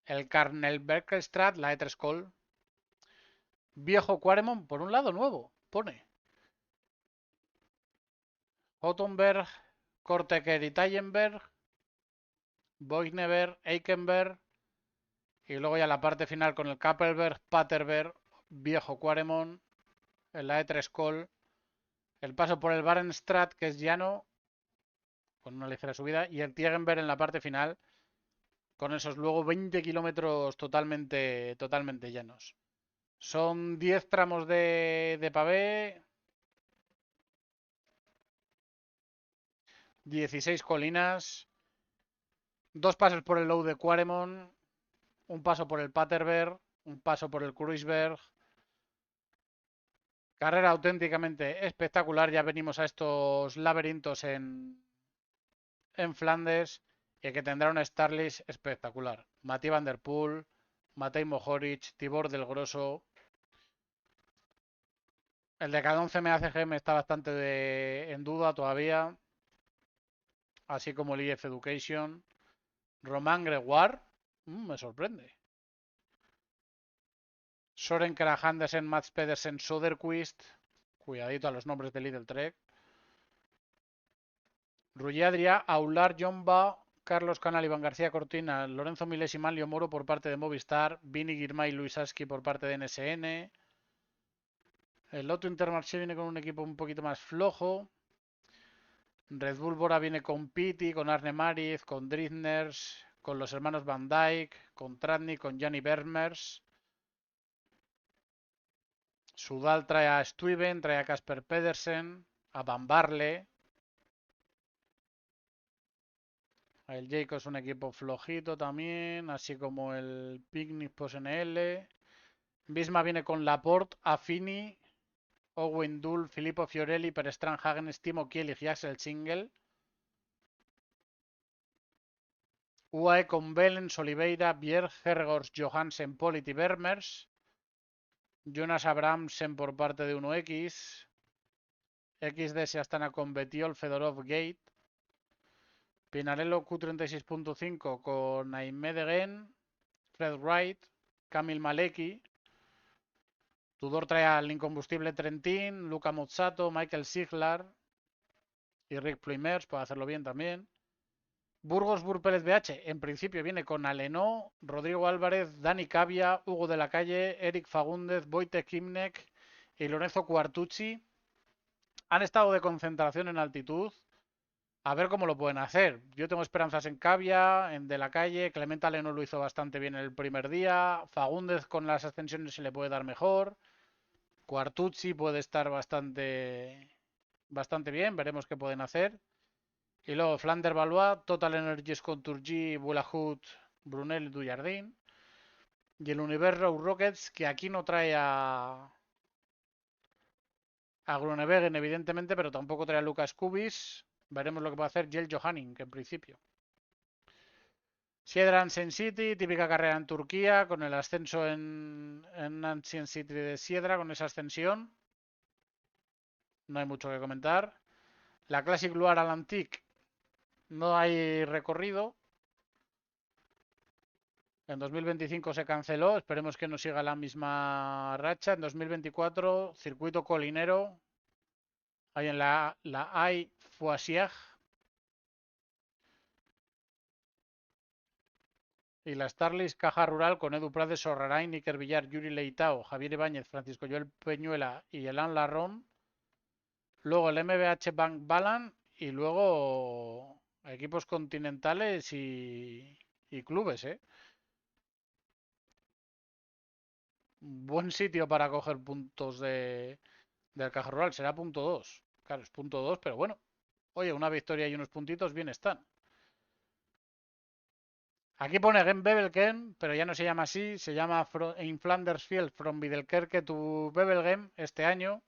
el Karnelbergstrat, la E3 Col. Viejo Quaremont, por un lado nuevo, pone. Hottenberg, Korteker y Tallenberg, Boigneberg, Eikenberg. Y luego ya la parte final con el Kappelberg, Paterberg, viejo Quaremont, el E3 Col, el paso por el Barenstrat, que es llano, con una ligera subida, y el Tiegenberg en la parte final, con esos luego 20 kilómetros totalmente llanos. Son 10 tramos de pavé, 16 colinas, dos pasos por el Low de Quaremont, un paso por el Paterberg, un paso por el Kruisberg. Carrera auténticamente espectacular. Ya venimos a estos laberintos en Flandes y que tendrá una Starlist espectacular. Mathieu Van Der Poel, Matej Mohoric, Tibor del Grosso. El de cada 11 MACGM está bastante en duda todavía, así como el IF Education. Romain Gregoire, me sorprende. Soren Kragh Andersen, Mats Pedersen, Soderquist. Cuidadito a los nombres de Lidl Trek. Ruggier Adrià, Aular, Jomba, Carlos Canal, Iván García Cortina, Lorenzo Milés y Manlio Moro por parte de Movistar, Vini Girmay y Luis Aski por parte de NSN. El Lotto Intermarché viene con un equipo un poquito más flojo. Red Bull Bora viene con Pitti, con Arne Mariz, con Driftners, con los hermanos Van Dyke, con Tratnik, con Gianni Vermers. Sudal trae a Stuyven, trae a Casper Pedersen, a Van Barle. El Jayco es un equipo flojito también, así como el Picnic Post NL. Visma viene con Laporte, Affini, Owen Dull, Filippo Fiorelli, Per Strandhagen, Timo Kielich y Axel Single. UAE con Belens, Oliveira, Bjerg, Hergors, Johansen, Polit y Vermers. Jonas Abramsen por parte de 1X. XD se Astana con Betiol, Fedorov, Gate. Pinarello Q36.5 con Aimé Degen, Fred Wright, Kamil Maleki. Tudor trae al incombustible Trentin, Luca Mozzato, Michael Siglar y Rick Pluimers, puede hacerlo bien también. Burgos Pérez BH, en principio viene con Alenó, Rodrigo Álvarez, Dani Cavia, Hugo de la Calle, Eric Fagúndez, Wojtek Kimnek y Lorenzo Quartucci. Han estado de concentración en altitud. A ver cómo lo pueden hacer. Yo tengo esperanzas en Cavia, en De la Calle. Clemente Alenó lo hizo bastante bien el primer día. Fagúndez con las ascensiones se le puede dar mejor. Quartucci puede estar bastante bien. Veremos qué pueden hacer. Y luego Flander Valois, Total Energies con Turgi, Bulahut, Brunel y Dujardin. Y el Universo Rockets, que aquí no trae a Groenewegen, evidentemente, pero tampoco trae a Lucas Kubis. Veremos lo que puede hacer Jel Johanning, que en principio. Siedra Ancient City, típica carrera en Turquía, con el ascenso en Ancient City de Siedra, con esa ascensión. No hay mucho que comentar. La Classic Loire al Antique, no hay recorrido. En 2025 se canceló, esperemos que no siga la misma racha. En 2024, circuito colinero, hay en la Ay Foisier. Y la Starlis Caja Rural con Edu Prades, Sorrarain, Iker Villar, Yuri Leitao, Javier Ibáñez, Francisco Joel Peñuela y Elan Larrón. Luego el MBH Bank Balan y luego equipos continentales y clubes, ¿eh? Buen sitio para coger puntos del Caja Rural. Será punto 2. Claro, es punto 2, pero bueno. Oye, una victoria y unos puntitos bien están. Aquí pone Gen Bebelken, pero ya no se llama así. Se llama In Flanders Field from Bidelkerke to Bebelgem este año.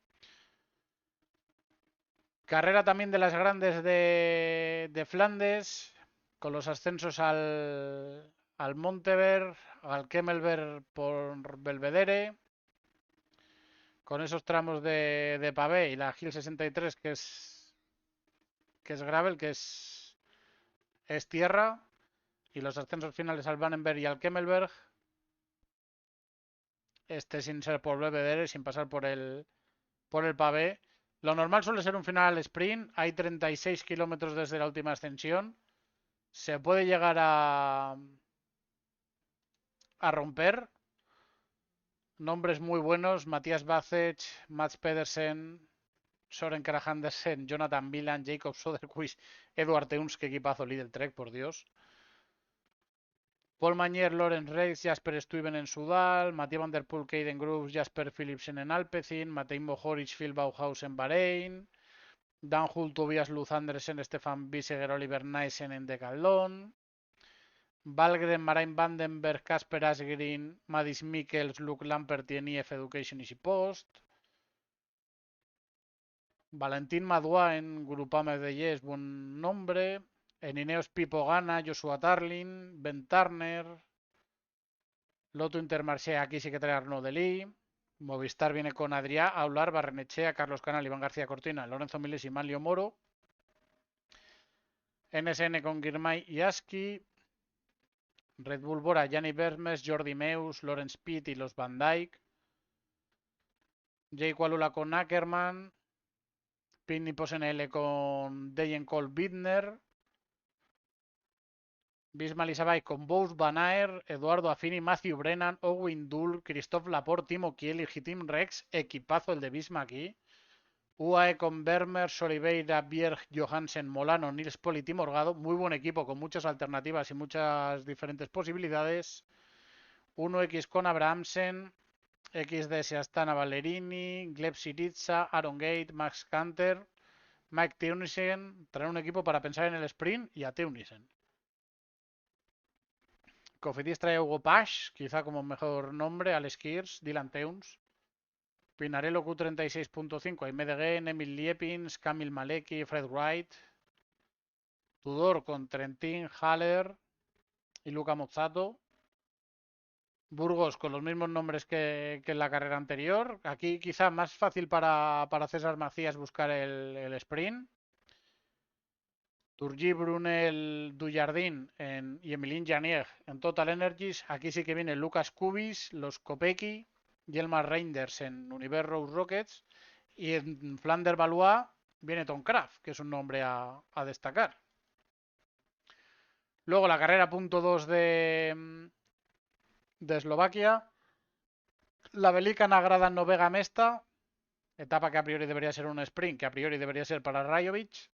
Carrera también de las grandes de Flandes, con los ascensos al Monteberg, al Kemmelberg por Belvedere, con esos tramos de pavé y la Gil 63 que es gravel, es tierra, y los ascensos finales al Vandenberg y al Kemmelberg, este sin ser por Belvedere, sin pasar por el pavé. Lo normal suele ser un final sprint, hay 36 kilómetros desde la última ascensión. Se puede llegar a romper. Nombres muy buenos: Matías Bacech, Mats Pedersen, Soren Kragh Andersen, Jonathan Milan, Jacob Soderquist, Eduard Teuns, que equipazo Lidl Trek, por Dios. Paul Mañer, Lorenz Reis, Jasper Stuyven en Sudal, Mathieu Van Der Poel, Caden Groves, Jasper Philipsen en Alpecin, Matej Mohoric, Phil Bauhaus en Bahrein, Dan Hult, Tobias Luz Andersen, Stefan Biseger, Oliver Nysen en Decathlon, Valgren, Marijn Vandenberg, Casper Asgreen, Madis Mikkels, Luke Lampert y en EF Education Easy Post. Valentín Madua en Grupame de Yes, buen nombre. En Ineos Pipo Gana, Joshua Tarlin, Ben Turner. Loto Intermarché, aquí sí que trae Arnaud Delis. Movistar viene con Adrià, Aular, Barrenechea, Carlos Canal, Iván García Cortina, Lorenzo Miles y Manlio Moro. NSN con Girmay y Aski. Red Bull Bora, Gianni Vermes, Jordi Meus, Lawrence Pitt y los Van Dyke. Jake Walula con Ackerman. Pitney NL con Dejen Cole Bittner. Bismal Isabay con Bous Van Aert, Eduardo Affini, Matthew Brennan, Owen Dull, Christophe Laporte, Timo Kiel y Hitim Rex. Equipazo el de Bisma aquí. UAE con Vermeer, Soliveira, Bjerg, Johansen, Molano, Nils Pol y Tim Morgado. Muy buen equipo con muchas alternativas y muchas diferentes posibilidades. 1X con Abrahamsen, XDS Astana Ballerini, Gleb Syriza, Aaron Gate, Max Kanter, Mike Teunissen. Traer un equipo para pensar en el sprint y a Teunissen. Cofidis trae a Hugo Pasch, quizá como mejor nombre, Alex Kirs, Dylan Teuns. Pinarello Q36.5, Aime Degen, Emil Liepins, Kamil Maleki, Fred Wright. Tudor con Trentin, Haller y Luca Mozzato. Burgos con los mismos nombres que en la carrera anterior. Aquí quizá más fácil para César Macías buscar el sprint. Turgi, Brunel, Dujardin y Emilien Janier en Total Energies. Aquí sí que viene Lucas Kubis, los Kopecky, Yelmar Reinders en Univer Rose Rockets. Y en Flander Valois viene Tom Kraft, que es un nombre a destacar. Luego la carrera punto 2 de Eslovaquia. La Velika Nagrada Novega Mesta. Etapa que a priori debería ser un sprint, que a priori debería ser para Rajovic.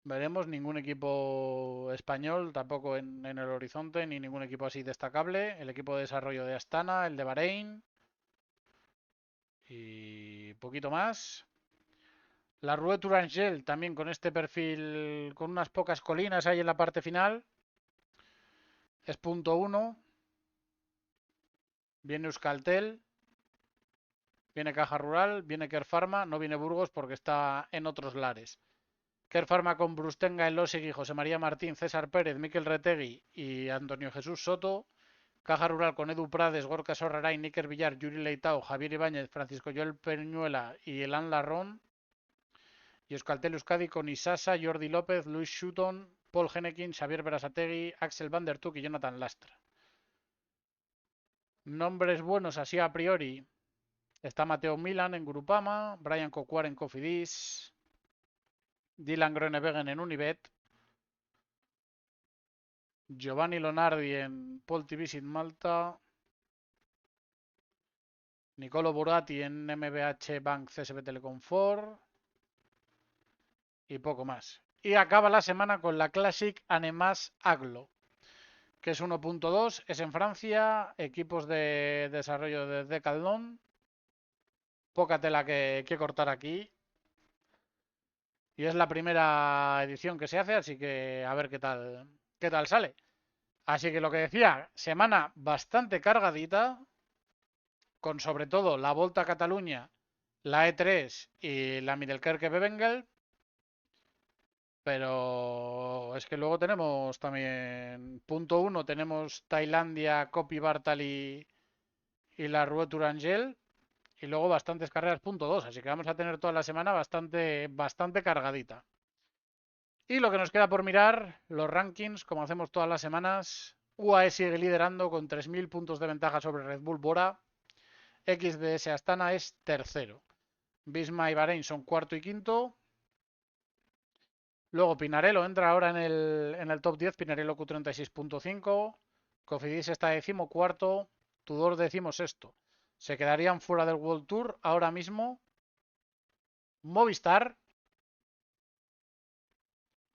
Veremos ningún equipo español tampoco en el horizonte, ni ningún equipo así destacable. El equipo de desarrollo de Astana, el de Bahrein y poquito más. La Rue Tourangelle también con este perfil, con unas pocas colinas ahí en la parte final. Es punto 1. Viene Euskaltel. Viene Caja Rural. Viene Kerpharma. No viene Burgos porque está en otros lares. Kerpharma con Brustenga, Elosegui, José María Martín, César Pérez, Miquel Retegui y Antonio Jesús Soto. Caja Rural con Edu Prades, Gorka Sorraray, Níker Villar, Yuri Leitao, Javier Ibáñez, Francisco Joel Peñuela y Elan Larrón. Y Euskaltel Euskadi con Isasa, Jordi López, Luis Sutton, Paul Genekin, Xavier Berasategui, Axel Van der Tuk y Jonathan Lastra. Nombres buenos así a priori. Está Mateo Milan en Grupama, Brian Cocuar en Cofidis, Dylan Groenewegen en Unibet, Giovanni Lonardi en Polti Visit Malta, Nicolo Borati en MBH Bank CSB Telecom 4 y poco más. Y acaba la semana con la Classic Anemas Aglo, que es 1.2, es en Francia, equipos de desarrollo de Decathlon. Poca tela que cortar aquí. Y es la primera edición que se hace, así que a ver qué tal sale. Así que lo que decía, semana bastante cargadita, con sobre todo la Volta a Cataluña, la E3 y la Middelkerke Bevengel. Pero es que luego tenemos también, punto 1, tenemos Tailandia, Kopi Bartali y la Rue Tourangelle. Y luego bastantes carreras punto 2, así que vamos a tener toda la semana bastante cargadita. Y lo que nos queda por mirar, los rankings, como hacemos todas las semanas. UAE sigue liderando con 3.000 puntos de ventaja sobre Red Bull Bora. XDS Astana es tercero. Visma y Bahrein son cuarto y quinto. Luego Pinarello entra ahora en el top 10. Pinarello Q36.5. Cofidis está decimocuarto. Tudor decimosexto. Se quedarían fuera del World Tour ahora mismo Movistar,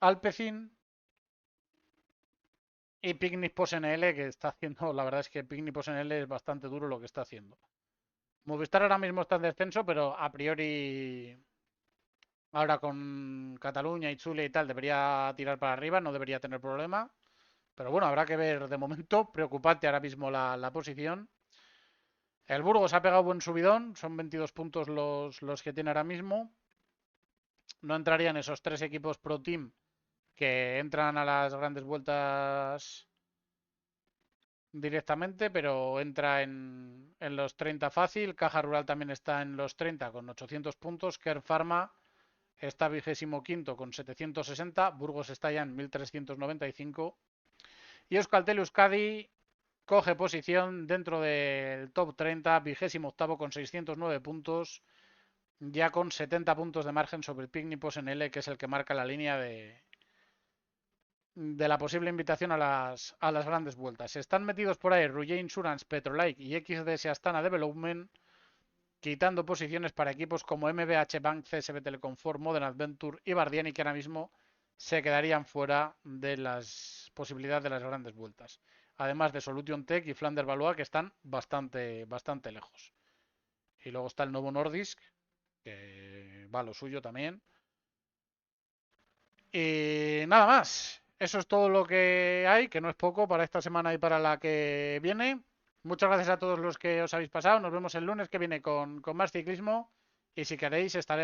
Alpecin y Picnic Pos NL, que está haciendo, la verdad es que Picnic Pos NL es bastante duro lo que está haciendo. Movistar ahora mismo está en descenso, pero a priori ahora con Cataluña y Chile y tal debería tirar para arriba, no debería tener problema. Pero bueno, habrá que ver de momento. Preocupante ahora mismo la posición. El Burgos ha pegado buen subidón, son 22 puntos los que tiene ahora mismo. No entrarían esos tres equipos Pro Team que entran a las grandes vueltas directamente, pero entra en los 30 fácil. Caja Rural también está en los 30 con 800 puntos. Kerpharma está 25º con 760. Burgos está ya en 1395. Y Euskaltel Euskadi coge posición dentro del top 30, 28º con 609 puntos, ya con 70 puntos de margen sobre el Picnipos en L, que es el que marca la línea de la posible invitación a las grandes vueltas. Están metidos por ahí Rouget Insurance, Petrolike y XDS Astana Development. quitando posiciones para equipos como MBH Bank, CSB Telecom, Modern Adventure y Bardiani, que ahora mismo se quedarían fuera de las posibilidades de las grandes vueltas. Además de Solution Tech y Flander Valois, que están bastante lejos. Y luego está el Novo Nordisk, que va a lo suyo también. Y nada más. Eso es todo lo que hay, que no es poco para esta semana y para la que viene. Muchas gracias a todos los que os habéis pasado. Nos vemos el lunes que viene con más ciclismo. Y si queréis, estaré